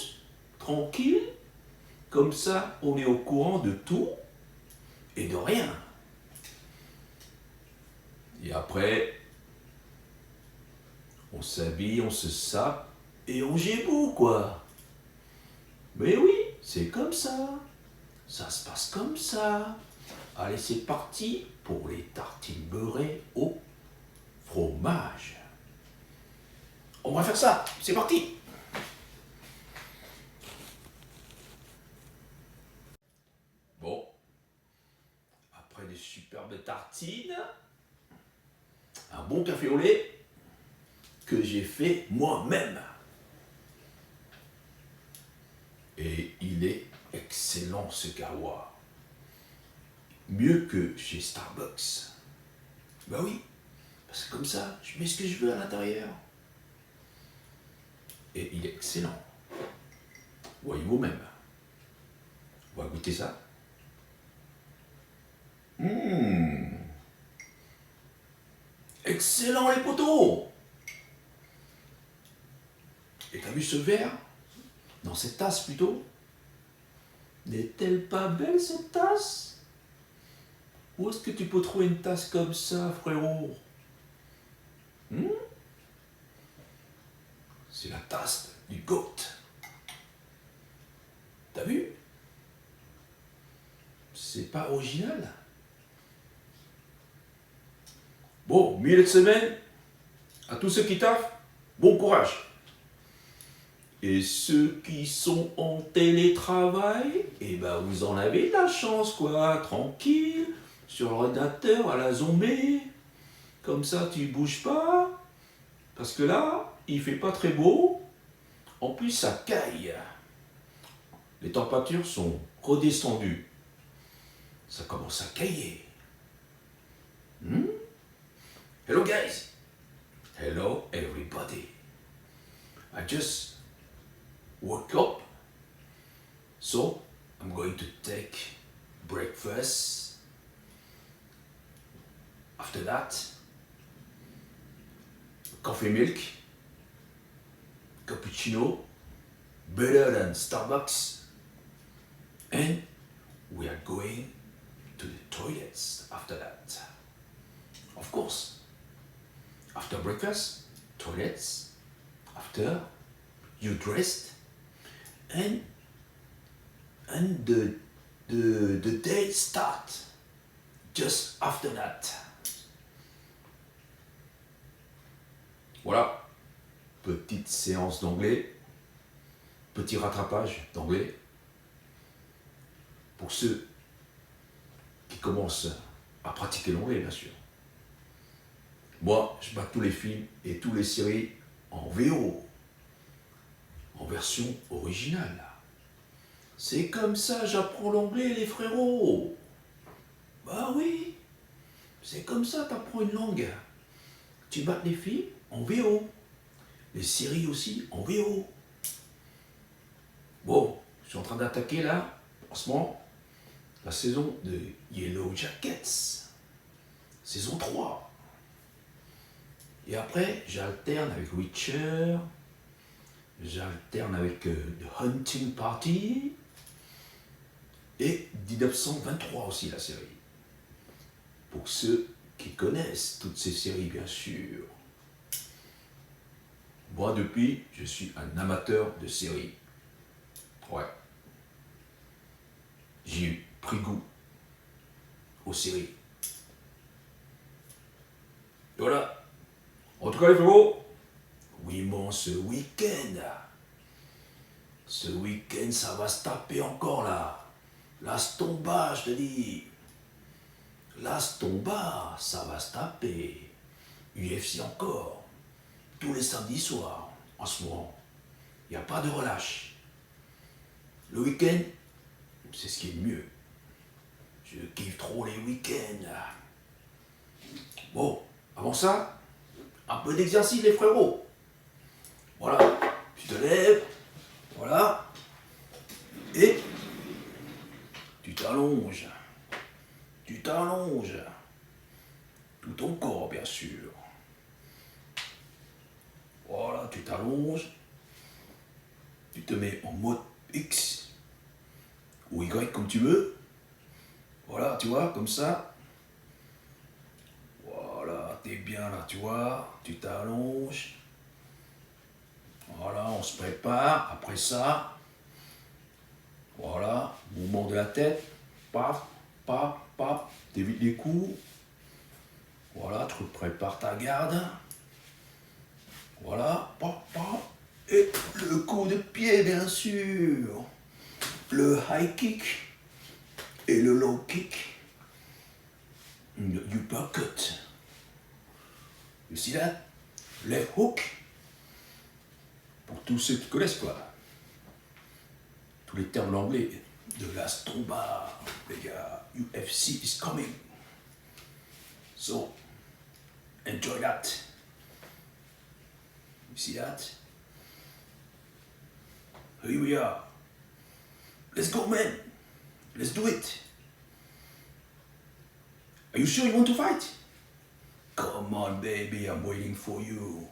tranquille. Comme ça, on est au courant de tout et de rien. Et après, on s'habille, on se sape et on géboue, quoi. Mais oui, c'est comme ça. Ça se passe comme ça. Allez, c'est parti pour les tartines beurrées au fromage. On va faire ça. C'est parti. Bon. Après des superbes tartines, un bon café au lait que j'ai fait moi-même. Et il est excellent ce kawa. Mieux que chez Starbucks. Bah oui, parce que comme ça, je mets ce que je veux à l'intérieur. Et il est excellent. Voyez vous-même. On va goûter ça. Excellent les potos. Et t'as vu ce verre? Dans cette tasse plutôt? N'est-elle pas belle cette tasse? Où est-ce que tu peux trouver une tasse comme ça, frérot? C'est la tasse du GOAT. T'as vu? C'est pas original. Bon, milieu de semaine, à tous ceux qui taffent, bon courage. Et ceux qui sont en télétravail, eh ben vous en avez de la chance, quoi, tranquille, sur l'ordinateur, à la zombie. Comme ça, tu bouges pas. Parce que là, il fait pas très beau. En plus, ça caille. Les températures sont redescendues. Ça commence à cailler. Hello guys. Hello everybody. I just woke up. So I'm going to take breakfast. After that, coffee milk, cappuccino, better than Starbucks, and we are going to the toilets after that. Of course, after breakfast, toilets, after you dressed, and the day start just after that. Voilà, petite séance d'anglais, petit rattrapage d'anglais pour ceux qui commencent à pratiquer l'anglais, bien sûr. Moi, je bats tous les films et toutes les séries en VO, en version originale. C'est comme ça j'apprends l'anglais, les frérots. Bah oui, c'est comme ça t'apprends une langue. Tu battes les films en VO, les séries aussi en VO. Bon, je suis en train d'attaquer là, en ce moment, la saison de Yellow Jackets, saison 3. Et après, j'alterne avec Witcher, j'alterne avec The Hunting Party, et 1923 aussi, la série. Pour ceux qui connaissent toutes ces séries, bien sûr. Moi, depuis, je suis un amateur de séries. Ouais. J'ai pris goût aux séries. Voilà. En tout cas, les frérots, oui, mon, ce week-end, ça va se taper encore, là. Laisse tomber, je te dis. Laisse tomber, ça va se taper. UFC encore. Tous les samedis soirs, en ce moment. Il n'y a pas de relâche. Le week-end, c'est ce qui est mieux. Je kiffe trop les week-ends. Bon, avant ça, un peu d'exercice, les frérots. Voilà, tu te lèves, voilà, et tu t'allonges. Tu t'allonges. Tout ton corps, bien sûr. Voilà, tu t'allonges. Tu te mets en mode X ou Y comme tu veux. Voilà, tu vois, comme ça. Voilà, t'es bien là, tu vois. Tu t'allonges. Voilà, on se prépare. Après ça, voilà, mouvement de la tête. Paf, paf, paf. T'évites les coups. Voilà, tu prépares ta garde. Voilà, paf, paf. Et le coup de pied, bien sûr. Le high kick et le low kick. The uppercut. You see that? Left hook. Pour tous ceux qui connaissent, quoi. Tous les termes anglais. De la stomba. Les gars, UFC is coming. So, enjoy that. You see that? Here we are. Let's go, man. Let's do it. Are you sure you want to fight? Come on, baby. I'm waiting for you.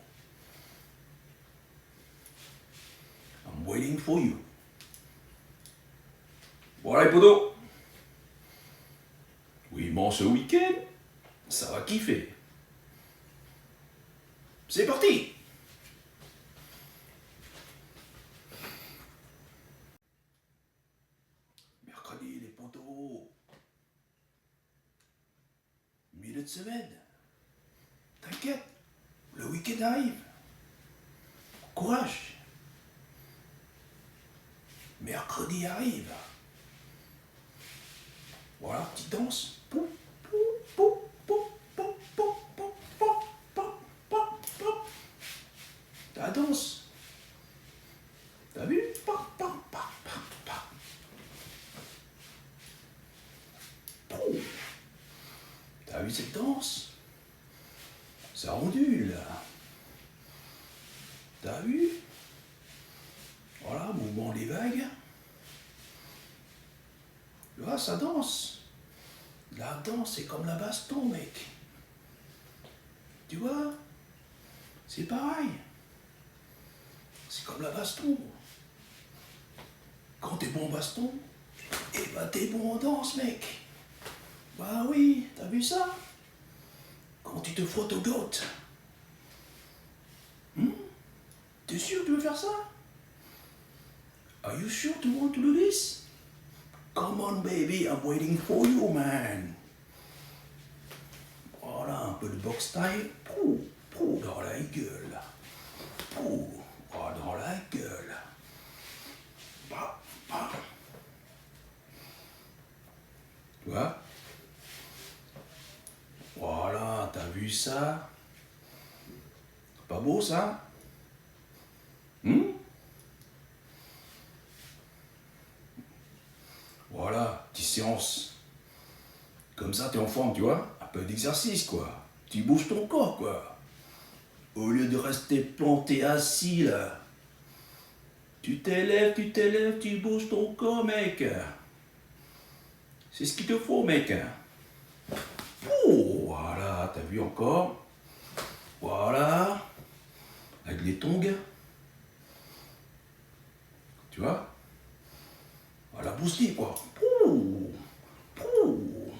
I'm waiting for you. Voilà, les potos. Oui, bon, ce week-end, ça va kiffer. C'est parti. Mercredi, les potos. Milieu de semaine. T'inquiète, le week-end arrive. Courage. Mercredi arrive. Voilà, petite danse. Pou, pou, pou, pou, pou, pou, pou, pou, pou, pou, pou. La danse. T'as vu? Pa, pa, pa, pa, pa. Pou. T'as vu cette danse? Ça ondule. T'as vu? Voilà, mouvement des vagues. Tu vois, ça danse. La danse, c'est comme la baston, mec. Tu vois? C'est pareil. C'est comme la baston. Quand t'es bon en baston, eh ben t'es bon en danse, mec. Bah oui, t'as vu ça? Quand tu te frottes aux côtes. T'es sûr que tu veux faire ça? Are you sure to want to do this? Come on, baby, I'm waiting for you, man. Voilà, un peu de boxe taille. Pou, pou, dans la gueule. Pou, oh, dans la gueule. Bah, bah. Tu vois? Voilà, t'as vu ça? Pas beau, ça? Voilà, petite séance. Comme ça, t'es en forme, tu vois? Un peu d'exercice, quoi. Tu bouges ton corps, quoi. Au lieu de rester planté assis, là. Tu t'élèves, tu bouges ton corps, mec. C'est ce qu'il te faut, mec. Oh, voilà, t'as vu encore? Voilà. Avec les tongs. Tu vois? Voilà, bousty, quoi. Pouh, pouh.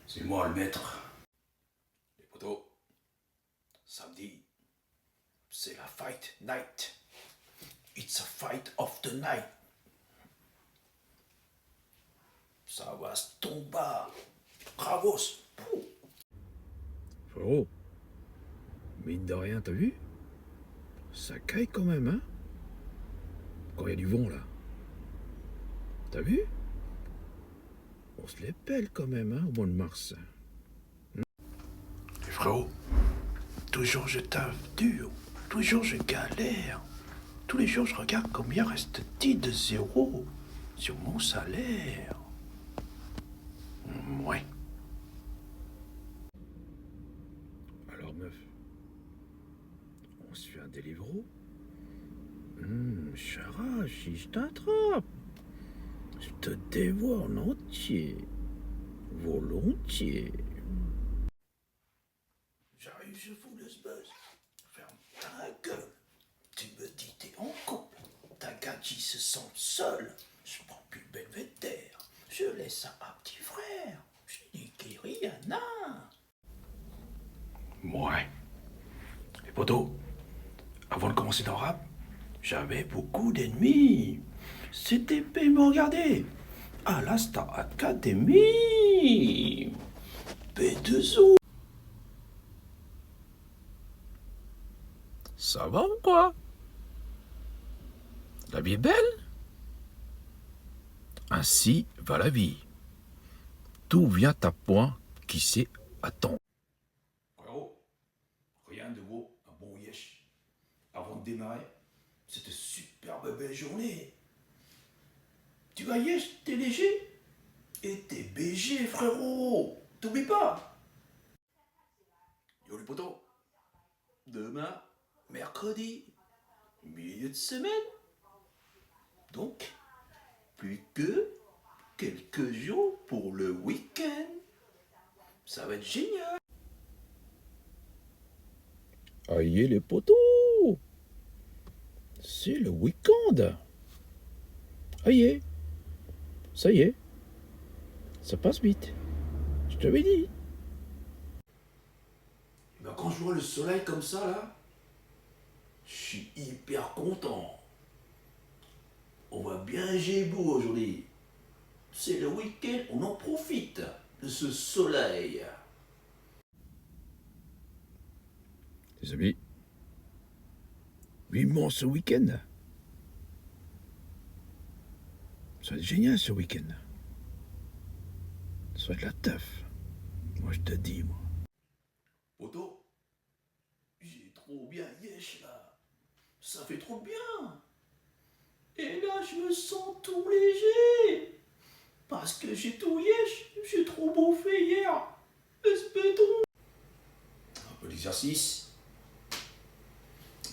C'est moi le maître. Les potos, samedi, c'est la fight night. It's a fight of the night. Ça va se tomber. Bravos. Pouh. Frérot, mine de rien, t'as vu? Ça caille quand même, hein? Quand il y a du vent, là. T'as vu? On se les pèle quand même, hein, au mois de mars. Mais frérot, toujours je taffe dur, toujours je galère. Tous les jours je regarde combien reste-t-il de zéro sur mon salaire. Ouais. Alors, meuf, on se fait un Deliveroo? Chara, si je t'attrape, je te dévore en entier, volontiers. J'arrive, je fous le buzz. Ferme ta gueule. Tu me dis t'es en couple. Ta gadji se sent seule. Je prends plus le belvédère. Je laisse ça à petit frère. Je dis Rihanna. Ouais. Les potos, avant de commencer dans le rap, j'avais beaucoup d'ennemis. C'était me regarder. À la Star Academy. P2O. Ça va ou quoi? La vie est belle? Ainsi va la vie. Tout vient à point qui sait attendre. Frérot, rien de vaut un bon yesh. Avant de démarrer, cette superbe belle journée. Tu vas yesh, t'es léger? Et t'es BG, frérot. T'oublies pas. Yo les potos, demain, mercredi, milieu de semaine. Donc, plus que quelques jours pour le week-end. Ça va être génial. Aïe les potos, c'est le week-end. Aïe, ça y est, ça passe vite. Je t'avais dit. Ben quand je vois le soleil comme ça là, je suis hyper content. On va bien gébou aujourd'hui. C'est le week-end, on en profite de ce soleil. Les amis, vivement ce week-end. Ça va être génial ce week-end. Ça va être la teuf. Moi je te dis, moi. Poto, j'ai trop bien yesh là. Ça fait trop bien. Et là je me sens tout léger. Parce que j'ai tout yesh, j'ai trop bouffé hier. Espéton. Un peu d'exercice.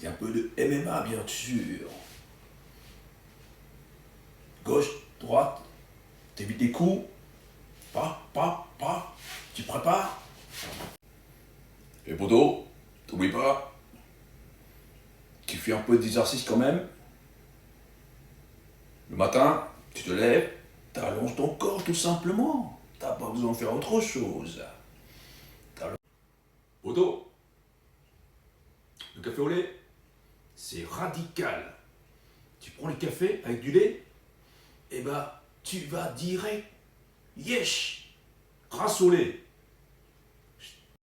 Et un peu de MMA bien sûr. Gauche, droite, t'évites des coups. Pas. Tu prépares. Et Bodo, t'oublies pas. Tu fais un peu d'exercice quand même. Le matin, tu te lèves, t'allonges ton corps tout simplement. T'as pas besoin de faire autre chose. Bodo, le café au lait. c'est radical. Tu prends les cafés avec du lait, et bah, tu vas direct, yesh, grâce au lait.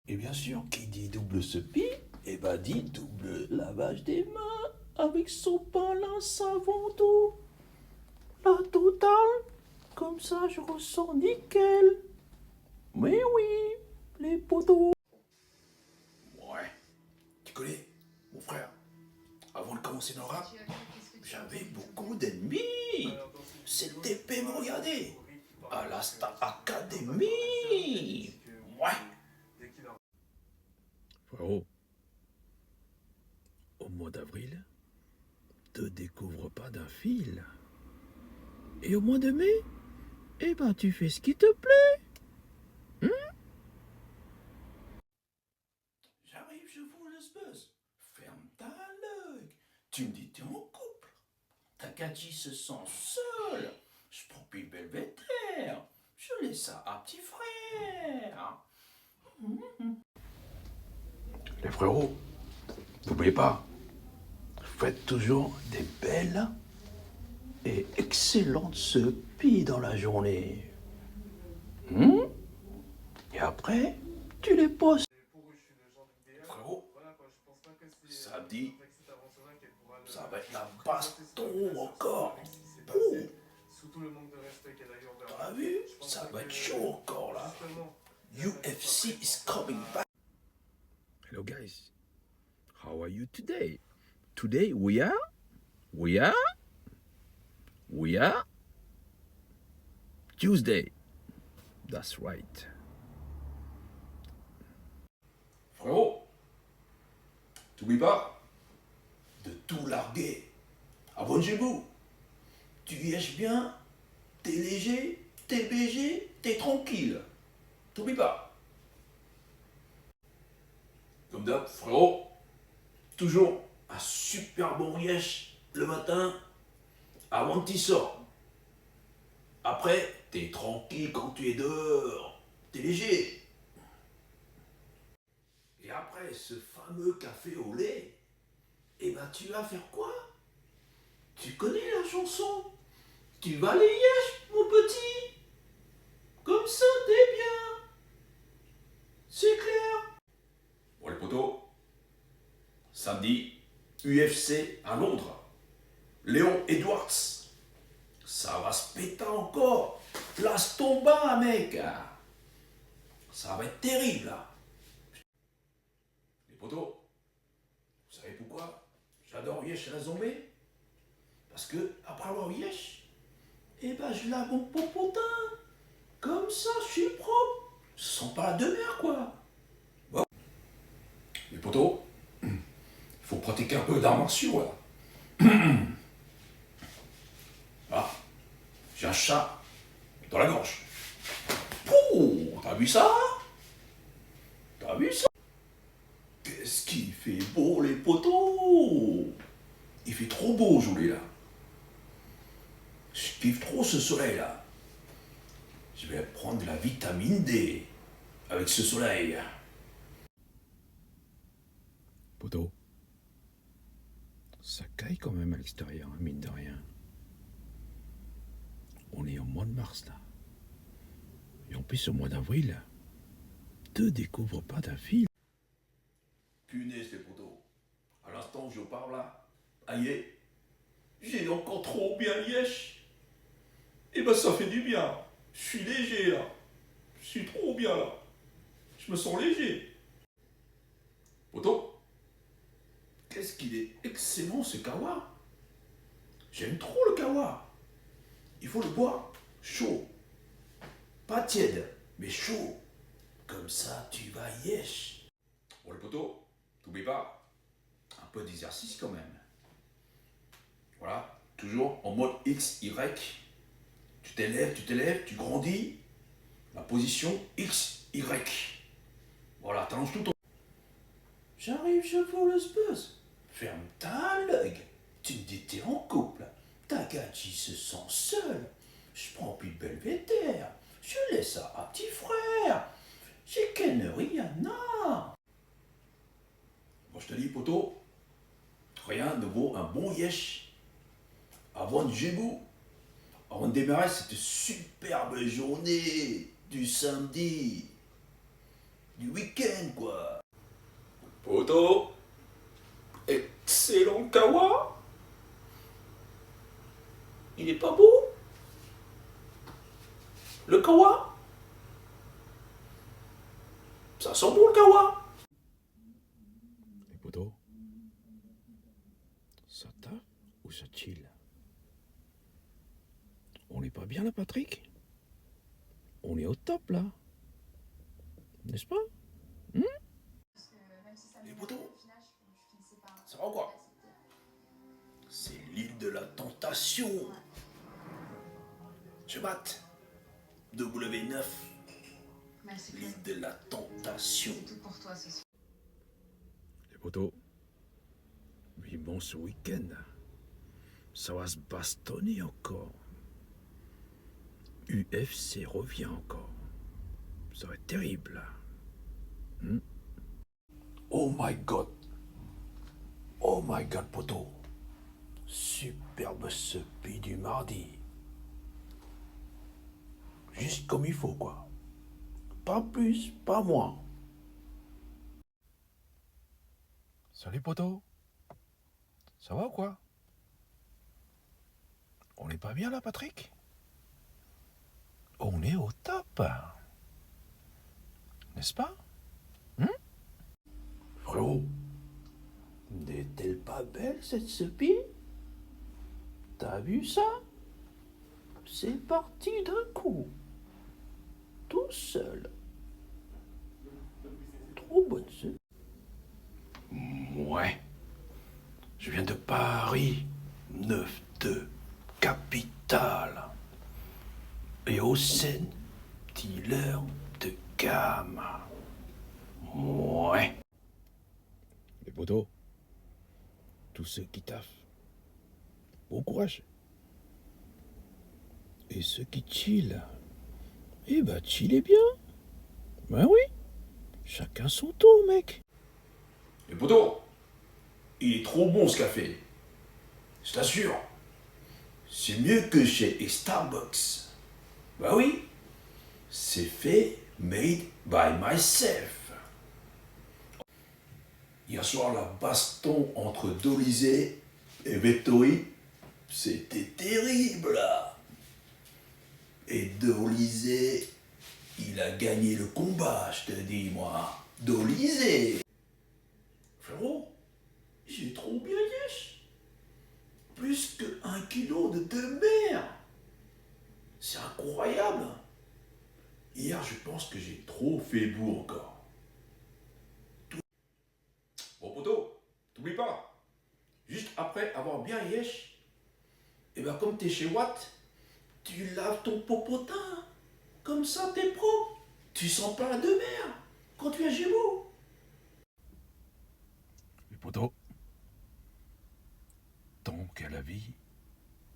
Et bien sûr, qui dit double sepi, et bah dit double lavage des mains avec son pain, lin, savon doux. La totale, comme ça je ressors nickel. Mais oui, les poteaux. Ouais, tu connais, mon frère, avant de commencer dans le rap, j'avais beaucoup d'ennemis. C'était épais me regarder. À la Star Academy. Ouais. Frérot, au mois d'avril, te découvre pas d'un fil. Et au mois de mai, eh ben tu fais ce qui te plaît. J'arrive, je vous laisse buzz. Ferme ta gueule. Tu me dis t'es en couple. Takagi se sent seul. Je prends plus le belvédère. Je laisse ça à petit frère. Les frérots, n'oubliez pas, faites toujours des belles et excellentes sepies dans la journée. Et après, tu les postes. Frérot, samedi, ça va être la baston encore. Oh, t'as vu? Ça va être chaud encore là. UFC is coming back. Hello guys, how are you today? Today we are Tuesday. That's right. Frérot, t'oublies pas de tout larguer. Abonnez-vous. Tu vièges bien, t'es léger, t'es BG, t'es tranquille. T'oublies pas. Comme d'hab, frérot, toujours un super bon rièche le matin avant que tu sors. Après, t'es tranquille quand tu es dehors. T'es léger. Et après ce fameux café au lait, eh ben tu vas faire quoi? Tu connais la chanson? Tu vas les yesh, mon petit. Comme ça, t'es bien. C'est clair. Bon les potos, samedi, UFC à Londres. Léon Edwards. Ça va se péter encore. Place ton bas, mec. Ça va être terrible, là. Les potos, vous savez pourquoi j'adore Yesh à la zombie? Parce que, après avoir Yesh, eh ben je lave mon popotin. Comme ça, je suis propre. Je sens pas la demeure, quoi. Bon. Les potos, il faut pratiquer un peu d'arts martiaux, là. Ah, j'ai un chat dans la gorge. Oh, t'as vu ça? T'as vu ça? Qu'est-ce qu'il fait beau, les potos? Il fait trop beau aujourd'hui, là. Je kiffe trop ce soleil, là. Je vais prendre de la vitamine D avec ce soleil. Poto, ça caille quand même à l'extérieur, hein, mine de rien. On est au mois de mars, là. Et en plus, au mois d'avril, te découvre pas d'un fil. Punaise, les potos. À l'instant où je parle, là, aïe, j'ai encore trop bien yesh. Et ben ça fait du bien. Je suis léger, là. Je suis trop bien, là. Je me sens léger. Poto, qu'est-ce qu'il est excellent, ce kawa. J'aime trop le kawa. Il faut le boire chaud. Pas tiède, mais chaud. Comme ça, tu vas yesh. Bon, les potos, t'oublies pas, un peu d'exercice quand même. Voilà, toujours en mode X, Y. Tu t'élèves, tu grandis. La position X, Y. Voilà, t'allonges tout ton... J'arrive, je vous le buzz. Ferme ta gueule. Tu me dis t'es en couple. Takagi se sent seul. Je prends plus de belvédère. Je laisse ça à petit frère. J'ai qu'une Rihanna. Bon, je te dis, poto, Rien ne vaut un bon yesh. Avant de Gébou, avant de démarrer cette superbe journée du samedi, du week-end quoi. Poto, excellent kawa. Il est pas beau? Le kawa? Ça sent bon le kawa? Et poto, ça taffe ou ça chill? On n'est pas bien là, Patrick? On est au top là, n'est-ce pas? Les potos, ça va quoi? C'est l'île de la tentation. Je batte. W9. L'île de la tentation. Les potos, vivons ce week-end. Ça va se bastonner encore. UFC revient encore. Ça va être terrible là. Oh my god. Oh my god, poto. Superbe sepi du mardi. Juste comme il faut, quoi. Pas plus, pas moins. Salut poto. Ça va ou quoi? On n'est pas bien là, Patrick? On est au top. N'est-ce pas? Frérot, n'est-elle pas belle cette sepi? T'as vu ça? C'est parti d'un coup. Tout seul. Trop bonne sepi. Ouais. Je viens de Paris, 9-2, capitale. Et au Seine, dealer de gamme. Ouais. Les potos, tous ceux qui taffent, bon courage. Et ceux qui chillent, eh ben chillez bien. Ben oui, chacun son tour, mec. Les potos, il est trop bon ce café. Je t'assure. C'est mieux que chez Starbucks. Bah oui. C'est fait, made by myself. Hier soir, la baston entre Dolizé et Vettori, c'était terrible là. Et Dolizé, il a gagné le combat, je te dis moi. Dolizé. Frérot, j'ai trop bien yesh. Plus que 1 kilo de mer. C'est incroyable. Hier, je pense que j'ai trop fait bourre encore. Bon poto, t'oublies pas, juste après avoir bien yesh, et ben comme t'es chez Watt, tu laves ton popotin. Comme ça, t'es propre. Tu sens pas la de mer quand tu es chez vous. Les potos, tant qu'à la vie,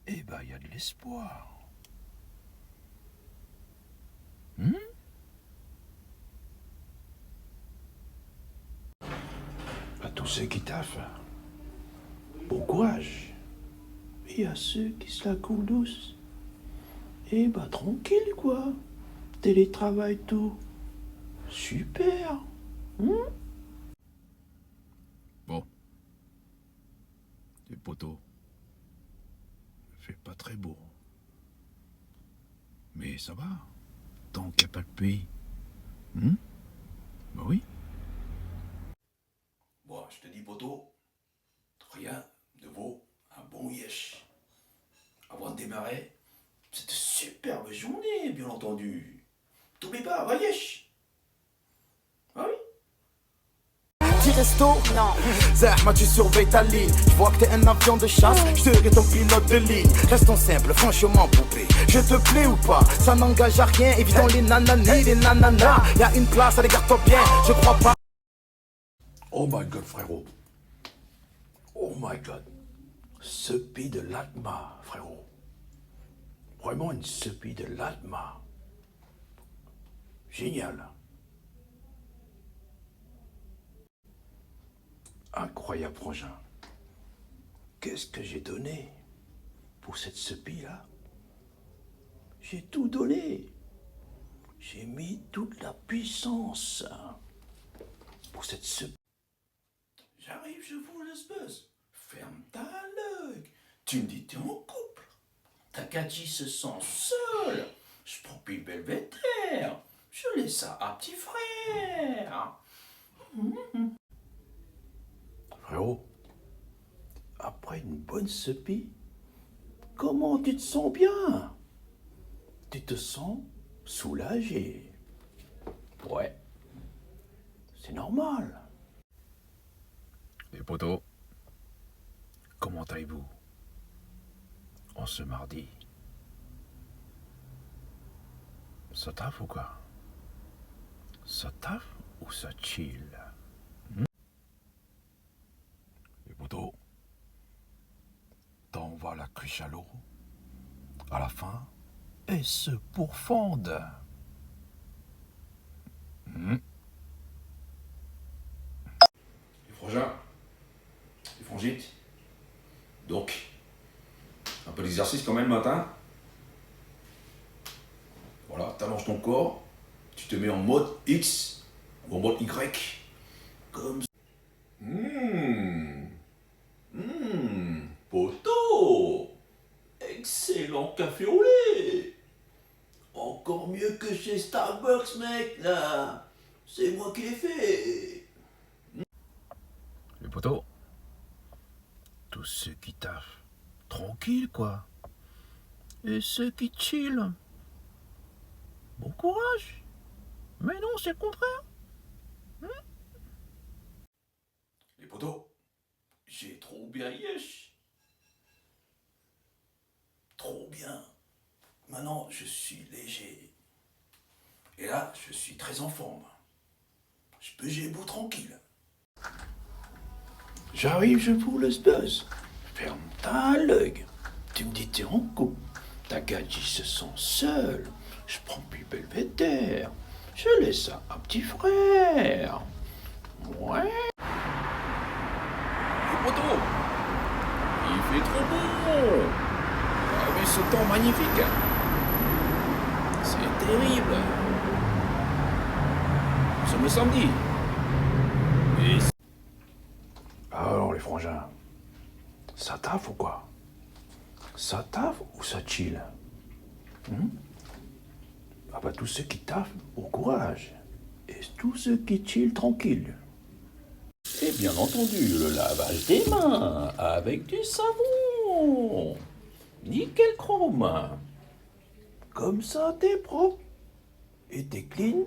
eh ben il y a de l'espoir. À tous ceux qui taffent, bon courage. Et à ceux qui se la coulent douce, eh bah tranquille quoi. Télétravail tout. Super. Bon, les potos, il fait pas très beau. Mais ça va, tant qu'il n'y a pas de pluie. Bah oui. Bon, je te dis poto, rien ne vaut un bon yesh. Avant de démarrer cette superbe journée, bien entendu. T'oublies pas, va yesh. Ah oui. Petit resto, non. Zahma, tu surveilles ta ligne. Je vois que t'es un avion de chasse, je serai ton pilote de ligne. Restons simples, franchement, poupée. Je te plais ou pas? Ça n'engage à rien, évitons les nanani, les nananas. Y'a une place, allez, garde-toi bien, je crois pas. Oh my god, frérot. Oh my god. Sepi de l'Atma, frérot. Vraiment une sepi de l'Atma. Génial. Incroyable prochain. qu'est-ce que j'ai donné pour cette sepie-là? J'ai tout donné. J'ai mis toute la puissance pour cette sepie. J'arrive, je vous laisse buzz. Ferme ta gueule. Tu me dis t'es en couple. Takagi se sent seul. Je prends plus le belvédère. Je laisse ça à petit frère. Frérot, après une bonne sepie, comment tu te sens bien? Tu te sens soulagé. Ouais, c'est normal. Les potos, comment allez-vous en ce mardi? Ça taffe ou quoi? Ça taffe ou ça chill? Les potos, t'en vas la cruche à l'eau. À la fin, et se pourfendent. Les frangins, les frangites. Donc, un peu d'exercice quand même le matin. Voilà, t'allonges ton corps, tu te mets en mode X ou en mode Y. Comme ça. Poteau! Excellent café au lait! Encore mieux que chez Starbucks, mec, là! C'est moi qui l'ai fait! Les potos, tous ceux qui taffent, tranquille quoi. Et ceux qui chillent, bon courage. Mais non, c'est le contraire. Les potos, j'ai trop bien yesh. Trop bien. Maintenant, je suis léger. Et là, je suis très en forme. Je peux j'ai beau tranquille. J'arrive, je vous laisse buzz. Ferme ta gueule. Tu me dis t'es en couple. Takagi se sent seul. Je prends plus belvédère. Je laisse ça à petit frère. Ouais. Les potos, il fait trop beau. Ah oui, ce temps magnifique. C'est terrible. Nous sommes le samedi. Et Alors les frangins, ça taffe ou quoi? Ça taffe ou ça chill? Ah bah tous ceux qui taffent, au courage. Et tous ceux qui chillent, tranquille. Et bien entendu, le lavage des mains avec du savon. Nickel chrome. Comme ça, t'es propre. Et t'es clean.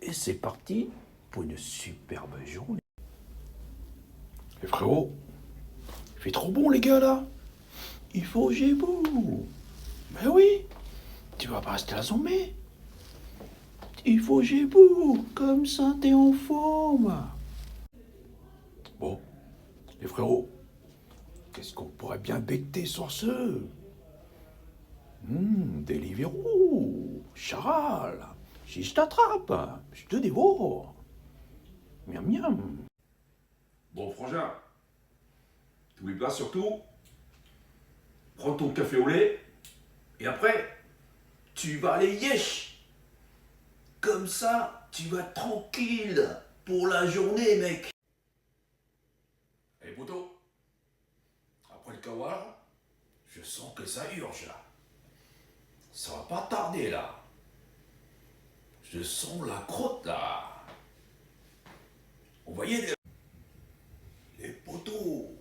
Et c'est parti pour une superbe journée. Les frérots, il fait trop bon les gars là. Il faut j'ai beau. Ben oui, tu vas pas rester à zomber. Il faut j'ai beau, comme ça t'es en forme. Bon, les frérots, qu'est-ce qu'on pourrait bien becter sur ce? Deliveroo, charal, si je t'attrape, je te dévore. Miam miam. bon, frangin, t'oublies pas surtout, prends ton café au lait, et après, tu vas aller yesh. Comme ça, tu vas tranquille pour la journée, mec. Allez, poteau, après le kawar, je sens que ça urge, là. Ça va pas tarder, là. Je sens la crotte, là. Vous voyez les poteaux,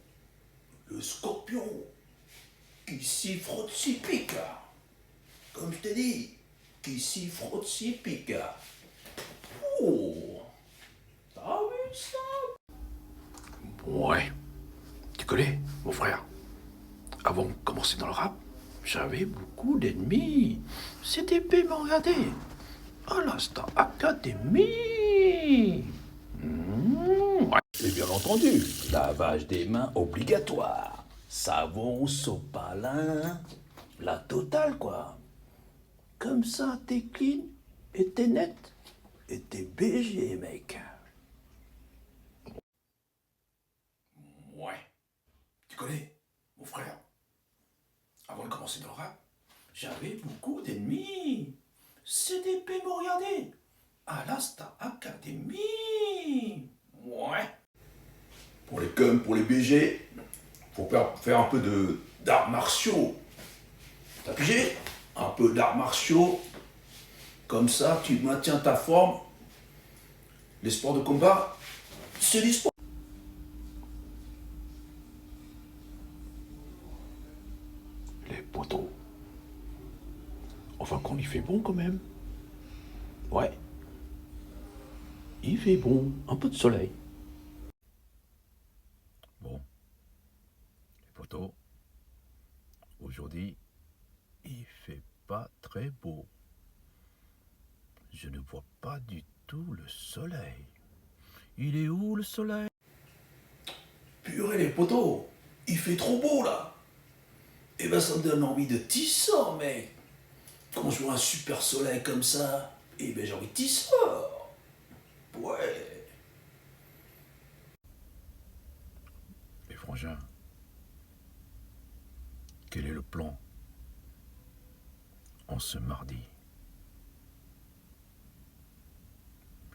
le scorpion qui s'y frotte, s'y pique. Comme je t'ai dit, qui s'y frotte, s'y pique. Oh, t'as vu ça? Ouais. Tu connais, mon frère, avant de commencer dans le rap, j'avais beaucoup d'ennemis. C'était me regarder. À l'Instant Academy. Ouais. Et bien entendu, lavage des mains obligatoire. Savon, sopalin, la totale quoi. Comme ça, t'es clean et t'es net et t'es BG, mec. Ouais. Tu connais, mon frère, avant de commencer dans le rap, j'avais beaucoup d'ennemis. CDP me regardait. À la Star Academy. Ouais. Pour les cums, pour les BG, faut faire un peu d'arts martiaux. T'as pigé? Un peu d'arts martiaux. Comme ça, tu maintiens ta forme. Les sports de combat, c'est du sport. Les poteaux. Enfin, qu'on y fait bon quand même. Ouais. Il fait bon, un peu de soleil. Bon, les potos, aujourd'hui, il fait pas très beau. Je ne vois pas du tout le soleil. Il est où le soleil? Purée les potos, il fait trop beau là. Eh ben ça me donne envie de tisser, mec. Quand je vois un super soleil comme ça, eh ben j'ai envie de tisser. Ouais. Les frangins, quel est le plan en ce mardi?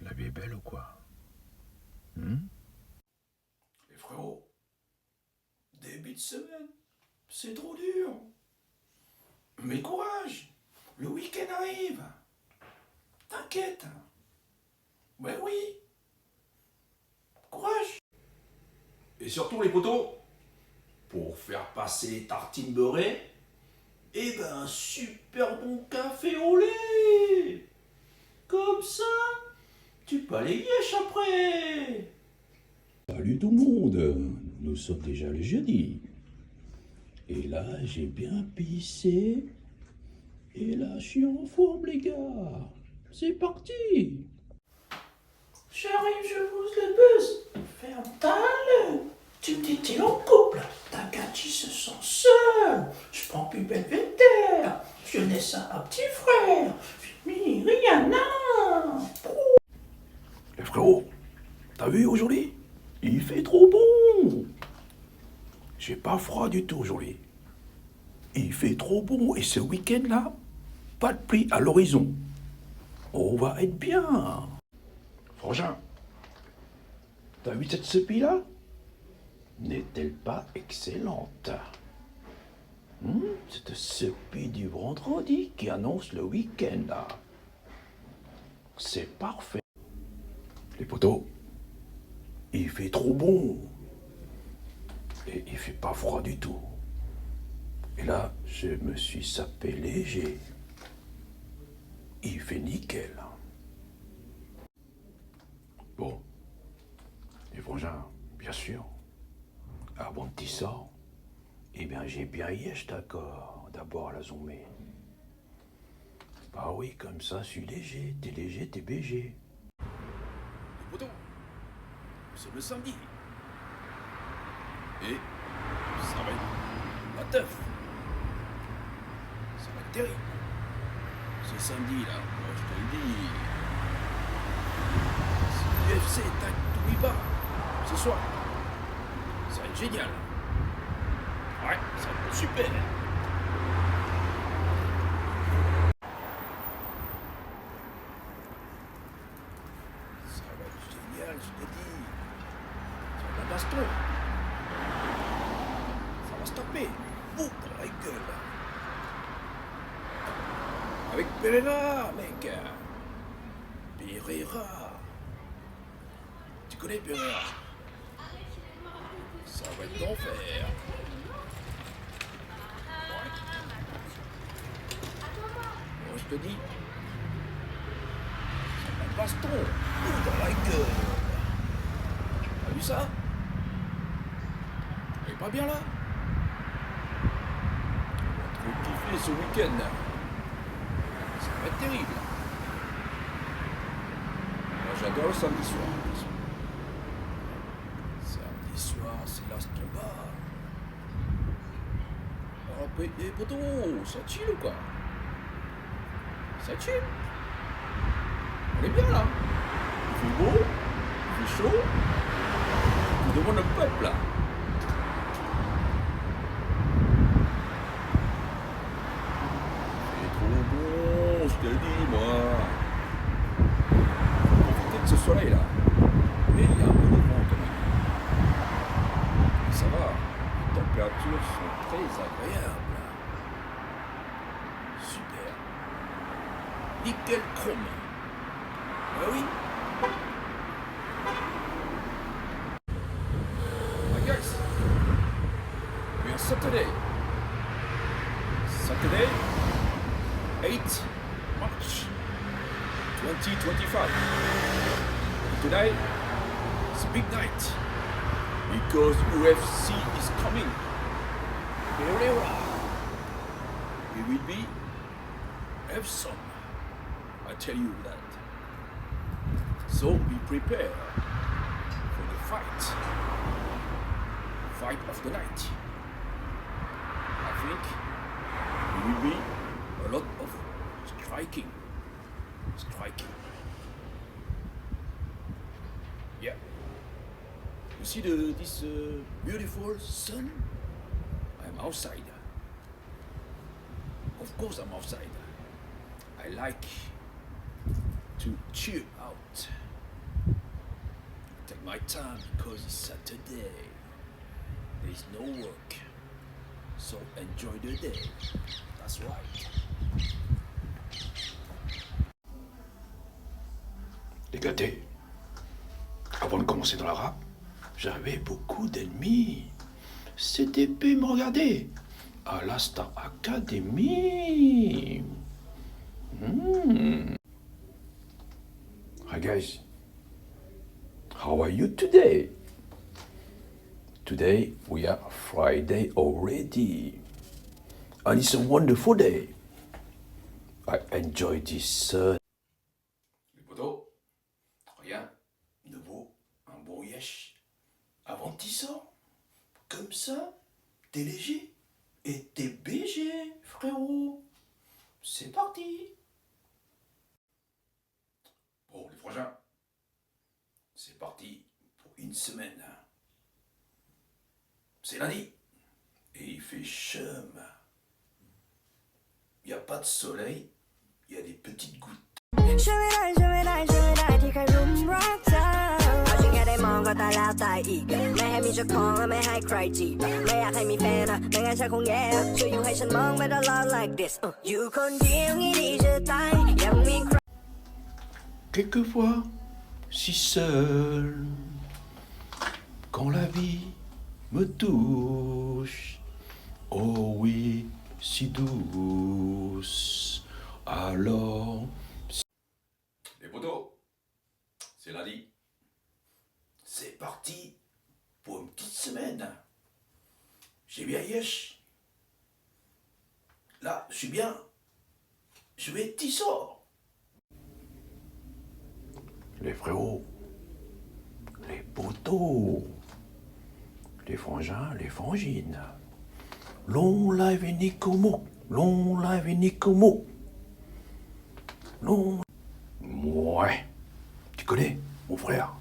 La vie est belle ou quoi? Les frérots, début de semaine, c'est trop dur. Mais courage, le week-end arrive. T'inquiète. Ouais oui. Courage. Et surtout les potos, pour faire passer les tartines beurrées, eh ben un super bon café au lait. Comme ça, tu peux aller yèche après. Salut tout le monde, nous sommes déjà le jeudi. Et là, j'ai bien pissé. Et là, je suis en forme, les gars. C'est parti. J'arrive, je vous le buzz. Ferme ta gueule. Tu me dis t'es en couple. Ta gâchis se sent seul. Je prends plus belle terre. Je laisse un petit frère. Mais Rihanna. Les frérots, t'as vu aujourd'hui? Il fait trop bon. J'ai pas froid du tout aujourd'hui. Il fait trop bon et ce week-end-là, pas de pluie à l'horizon. On va être bien. Frangin, t'as vu cette sepie-là? N'est-elle pas excellente? Cette sepie du vendredi qui annonce le week-end, là. C'est parfait. Les potos, il fait trop bon. Et il fait pas froid du tout. Et là, je me suis sapé léger. Il fait nickel. Bon, les frangins, bien sûr, avant de t'y sort, eh bien j'ai bien yèche d'accord, d'abord à la zombie. Bah oui, comme ça, je suis léger, t'es BG. Les potos, c'est le samedi. Et ça va être la teuf. Ça va être terrible. C'est samedi là, moi je te le dis. C'est l'UFC, t'oublies pas. Ce soir. Ça va être génial. Ouais, ça va être super. Ça va être génial, je te dis. Ça va être un baston. Ça va se taper. Boum, dans la gueule. Avec Pereira, mec. Pereira. Tu connais Pereira? Ça va être d'enfer. Bon, je te dis. Ça va être baston. Boum, dans la gueule. T'as vu ça? Elle est pas bien là? On va trop kiffer ce week-end. Ça va être terrible. Moi j'adore le samedi soir. Samedi soir, c'est l'Astomba. Oh, les potos, ça chill ou quoi? Ça chill? On est bien là. Il fait beau, il fait chaud. On demande le peuple là. sont très agréables. Super. Nickel chrome. Ah oui. Hi guys. We are Saturday. Saturday, 8 March 2025. Today, it's a big night because UFC is coming. Pereira. It will be Evson. I tell you that. So be prepared for the fight. Fight of the night. I think it will be a lot of striking. Yeah. You see this beautiful sun? I'm outside. Of course I'm outside. I like to chill out. Take my time because it's Saturday. There is no work. So enjoy the day. That's right. Les gâtés, avant de commencer dans la rap, j'avais beaucoup d'ennemis. CTP me regardait à la Star Academy. Hi guys, how are you today? Today we are Friday already, and it's a wonderful day. I enjoy this sun. Les potos, rien ne vaut un bon yesh avant que tu sors. Comme ça, t'es léger et t'es BG, frérot. C'est parti. Bon, les frangins, c'est parti pour une semaine. C'est lundi et il fait chum. Il n'y a pas de soleil, il y a des petites gouttes. ช่วยไม่ได้ที่ใครรุมรักเธอเอาจริงแค่ได้มองก็ตายแล้วตายอีกไม่ให้มีเจ้าของและไม่ให้ใครจีบไม่อยากให้มีแฟนไม่งั้นฉันคงแย่ช่วยอยู่ให้ฉันมองไปตลอด like this อยู่คนเดียวงี้ดีจะตายยังมีใคร Quelquefois, si seul, quand la vie me touche, oh oui, si douce, alors... Les potos, c'est lundi. C'est parti pour une petite semaine. J'ai bien yesh. Là, je suis bien. Je vais tissor. Les frérots, les potos, les frangins, les frangines. Long live et Nicomo, long live et Nicomo. Long... Ouais, tu connais, mon frère.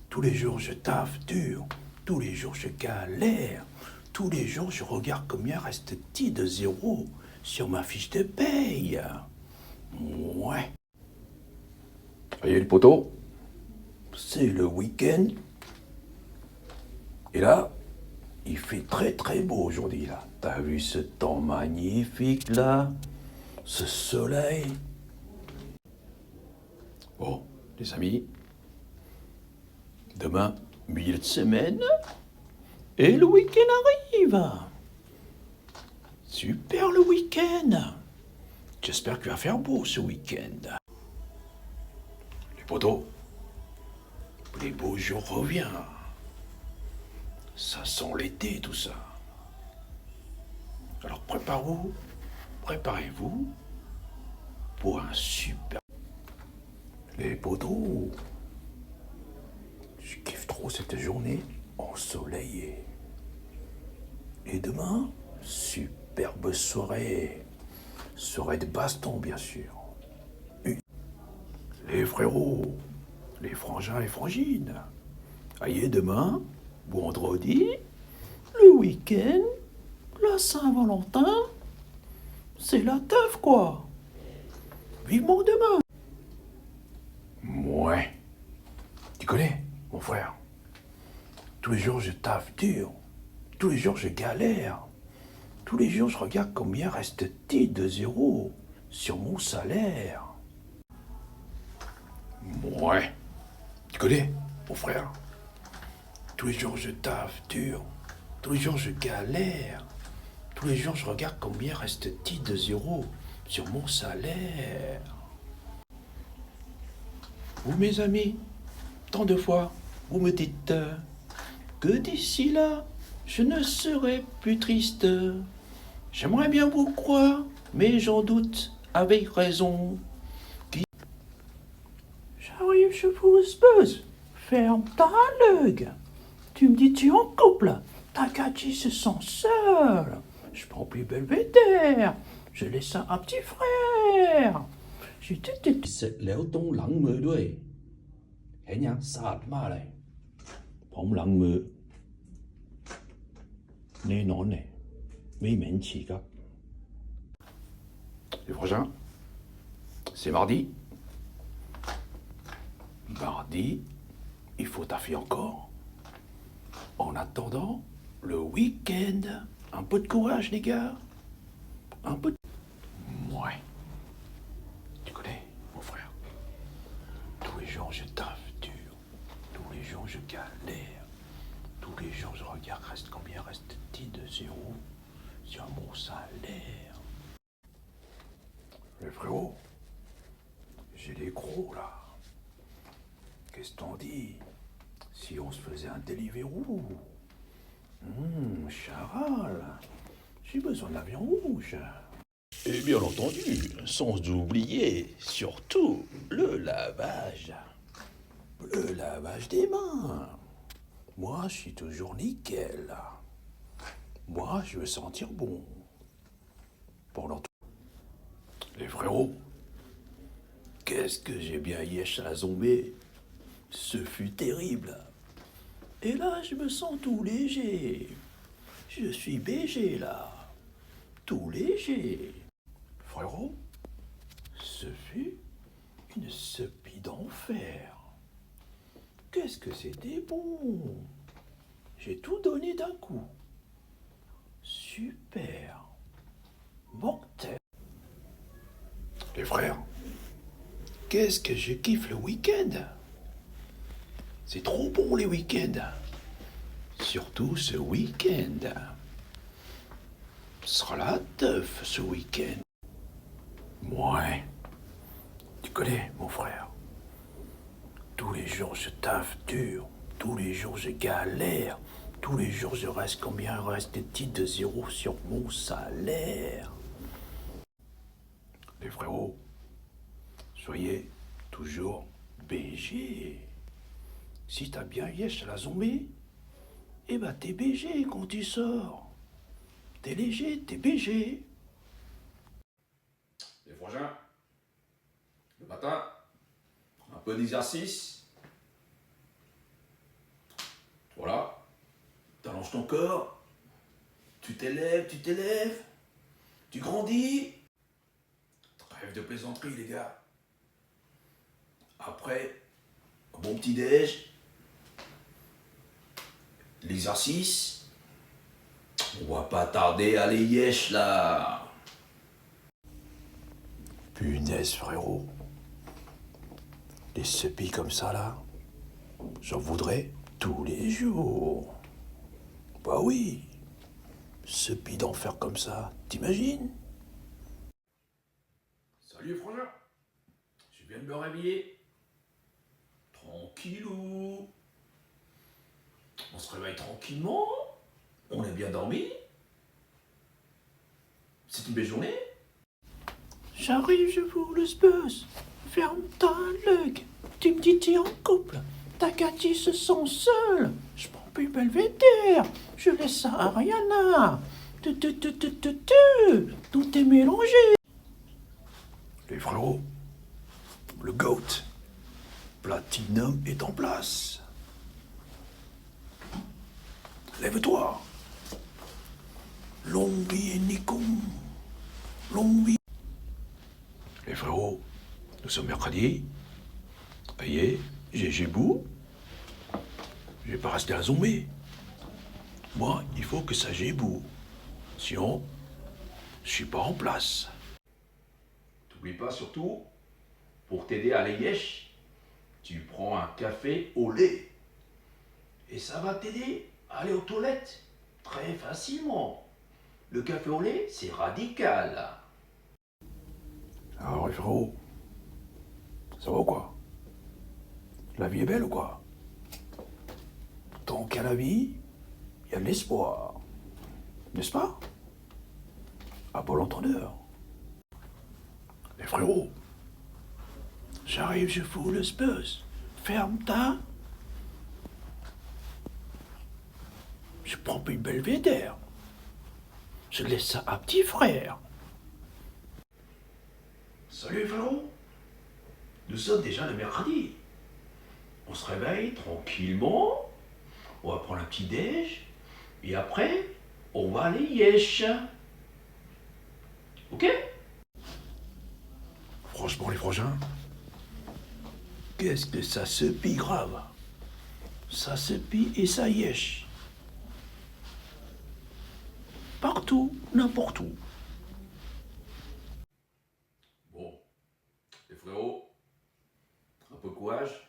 Tous les jours je taffe dur, tous les jours je galère, tous les jours je regarde combien reste-t-il de zéro sur ma fiche de paye. Ouais. Ça y est, les potos, c'est le week-end. Et là, il fait très très beau aujourd'hui, là. T'as vu ce temps magnifique, là? Ce soleil. Bon, les amis, demain, milieu de semaine, et le week-end arrive. Super le week-end. J'espère qu'il va faire beau ce week-end. Potos, les beaux jours reviennent. Ça sent l'été, tout ça. Alors préparez-vous pour un super... Les potos, je kiffe trop cette journée ensoleillée. Et demain, superbe soirée. Soirée de baston, bien sûr. Les frérots, les frangins, les frangines. Aïe, demain, vendredi, le week-end, la Saint-Valentin, c'est la teuf, quoi. Vivement demain. Ouais. Tu connais, mon frère. Tous les jours, je taffe dur. Tous les jours, je galère. Tous les jours, je regarde combien reste-t-il de zéros sur mon salaire. Ouais. Tu connais, mon frère? Tous les jours, je taffe dur. Tous les jours, je galère. Tous les jours, je regarde combien reste-t-il de zéros sur mon salaire. Vous, mes amis, tant de fois, vous me dites que d'ici là, je ne serai plus triste. J'aimerais bien vous croire, mais j'en doute avec raison. J'arrive, je vous buzz. Ferme ta gueule. Tu me dis tu es en couple. Ta Cathy se sent seule. Je prends plus Belvédère. Je laisse ça à un petit frère. J'ai tout. 食了冬冷妹ด้วยเห็นยังสะอาดมากเลยผมล้างมือแน่นอนเลยไม่เหม็นฉี่ครับ Les frangins, c'est mardi. Mardi, il faut taffer encore. En attendant, le week-end, un peu de courage, les gars. Un peu de... Ouais. Tu connais, mon frère. Tous les jours, je taffe dur. Tous les jours, je galère. Tous les jours, je regarde combien reste-t-il de zéro sur mon salaire. Mais frérot, j'ai les gros là. Qu'est-ce qu'on dit si on se faisait un Deliveroo? Charal, j'ai besoin de l'avion rouge. Et bien entendu, sans oublier surtout le lavage. Le lavage des mains. Moi, je suis toujours nickel. Moi, je veux sentir bon. Pendant tout. Les frérots, qu'est-ce que j'ai bien yesh à la zombie. Ce fut terrible. Et là, je me sens tout léger. Je suis BG, là. Tout léger. Frérot, ce fut une sepie d'enfer. Qu'est-ce que c'était bon. J'ai tout donné d'un coup. Super. Mortel. Les frères, qu'est-ce que je kiffe le week-end. C'est trop bon les week-ends. Surtout ce week-end. Ce sera la teuf ce week-end. Ouais. Tu connais, mon frère. Tous les jours je taffe dur. Tous les jours je galère. Tous les jours je reste combien reste-t-il de zéro sur mon salaire. Les frérots, soyez toujours BG. Si t'as bien yesh à la zombie, eh ben t'es BG quand tu sors. T'es léger, t'es BG. Les frangins, le matin, un peu d'exercice. Voilà. T'allonges ton corps. Tu t'élèves. Tu grandis. Trêve de plaisanterie, les gars. Après, un bon petit déj. L'exercice. On va pas tarder à les yesh là. Punaise, frérot. Des sepis comme ça, là, j'en voudrais tous les jours. Bah oui. Sepis d'enfer comme ça, t'imagines? Salut frangin. Je viens de me réveiller. Tranquillou. On se réveille tranquillement. On a bien dormi. C'est une belle journée. J'arrive, je vous le buzz. Ferme ta gueule. Tu me dis t'es en couple. Ta Cathy se sent seule. Je prends plus Belvédère. Je laisse ça à Ariana. Tout est mélangé. Les frérots, le GOAT, Platinum est en place. Lève-toi. Longue vie et Nikon. Longue vie. Les frérots, nous sommes mercredi. Ayez, j'ai bou. Je vais pas rester à zombie. Moi, il faut que ça géboue. Sinon, je suis pas en place. T'oublies pas surtout, pour t'aider à les yesh, tu prends un café au lait. Et ça va t'aider à aller aux toilettes très facilement. Le café au lait, c'est radical. Alors, les frérots, ça va ou quoi? La vie est belle ou quoi? Tant qu'il y a la vie, il y a de l'espoir. N'est-ce pas? À bon entendeur. Les frérots, j'arrive, je fous le spus. Ferme ta. Je prends pas une belvédère. Je laisse ça à petit frère. Salut frérot. Nous sommes déjà le mercredi. On se réveille tranquillement. On va prendre un petit déj. Et après, on va aller yesh. Ok? Franchement, les frangins, qu'est-ce que ça se pille grave? Ça se pille et ça yèche. Partout, n'importe où. Bon, les frérots, un peu de courage.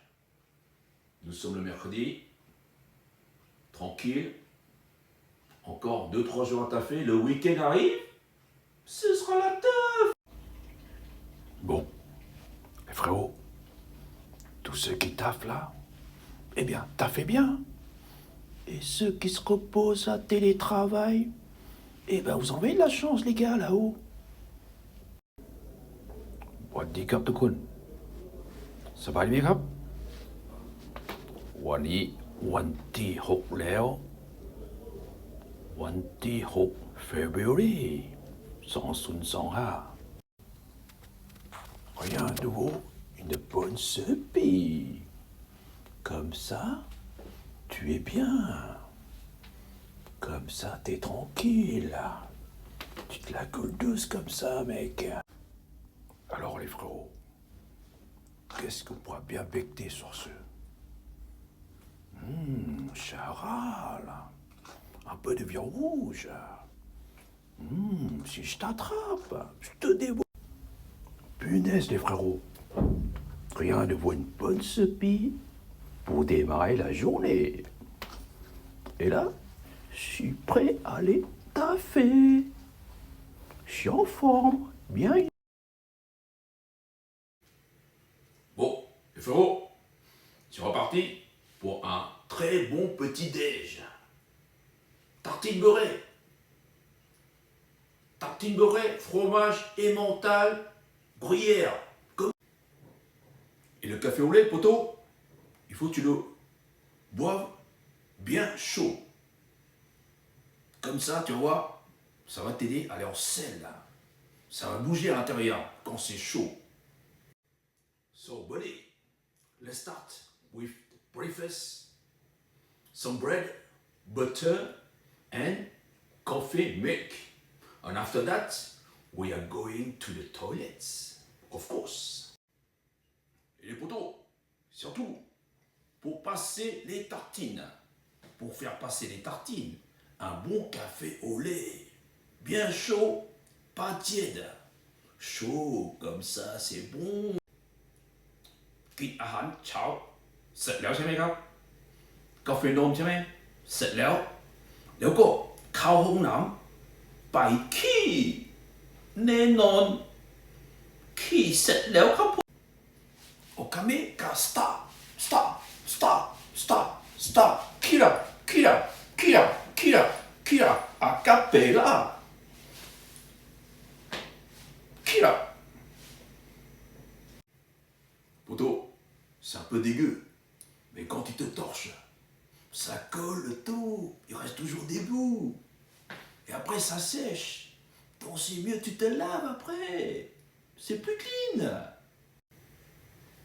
Nous sommes le mercredi. Tranquille. Encore 2-3 jours à taffer. Le week-end arrive. Ce sera la teuf. Bon, les frérots, tous ceux qui taffent là, eh bien, taffez bien. Et ceux qui se reposent à télétravail, eh ben, vous en avez de la chance, les gars, là-haut. What the cup to kun? สบายดีไหมครับ วันนี้วันที่6แล้ว วันที่6 February 2025 Rien de nouveau, une bonne sepie. Comme ça, tu es bien. Comme ça, t'es tranquille. Tu te la coules douce comme ça, mec. Alors, les frérots, qu'est-ce qu'on pourra bien becter sur ce? Charal. Un peu de viande rouge. Si je t'attrape, je te dévoile. Punaise, les frérots. Rien ne vaut une bonne sepie pour démarrer la journée. Et là, je suis prêt à aller taffer. Je suis en forme, bien. Bon, les frérots, c'est reparti pour un très bon petit déj. Tartine beurrée. Tartine beurrée, fromage, emmental, gruyère. Et le café au lait, poteau, il faut que tu le boives bien chaud. Comme ça, tu vois, ça va t'aider à aller en selle. Ça va bouger à l'intérieur quand c'est chaud. So, buddy, let's start with breakfast. Some bread, butter, and coffee milk. And after that, we are going to the toilets, of course. Et les potos, surtout, pour passer les tartines, pour faire passer les tartines, un bon café au lait, bien chaud, pas tiède. Chaud, comme ça, c'est bon. กินอาหารเช้าเสร็จแล้วใช่ไหมครับกาแฟนมใช่ไหมเสร็จแล้วแล้วก็เข้าห้องน้ำไปขี้แน่นอนขี้เสร็จแล้วครับผมโอเคไหมก็สตาร์ทสตาร์ทสตาร์ทสตาร์ทสตาร์ทขี้ละขี้ละขี้ละขี้ละขี้ละอะคาเปล่าขี้ละ Poto, c'est un peu dégueu, mais quand tu te torches, ça colle le tout, il reste toujours des bouts. Et après ça sèche, donc c'est mieux tu te laves après, c'est plus clean.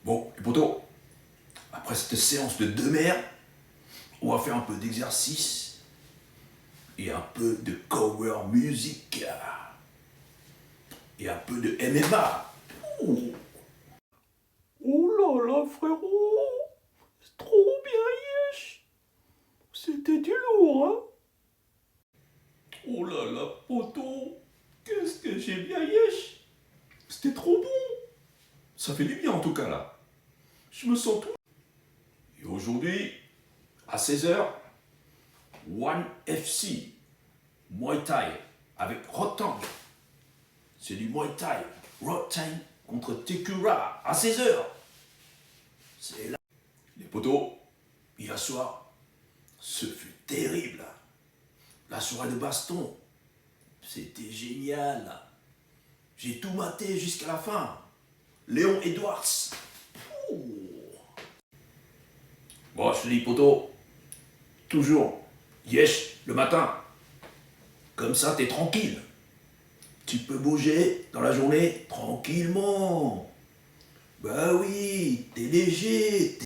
Bon, les potos, après cette séance de deux mers, on va faire un peu d'exercice et un peu de cover music et un peu de MMA. Ouh. Oh là là, frérot, c'est trop bien, yesh. C'était du lourd, hein. Oh là là, poto, qu'est-ce que j'ai bien yesh. C'était trop bon. Ça fait du bien en tout cas là. Je me sens tout. Et aujourd'hui, à 16h, One FC, Muay Thai, avec Rotang. C'est du Muay Thai, Rotang contre Tekura, à 16h. C'est là. Les potos, hier soir, ce fut terrible. La soirée de baston, c'était génial. J'ai tout maté jusqu'à la fin. Léon Edwards. Ouh. Bon, je te dis, poto, toujours, yesh, le matin. Comme ça, t'es tranquille. Tu peux bouger dans la journée tranquillement. Bah oui, t'es léger.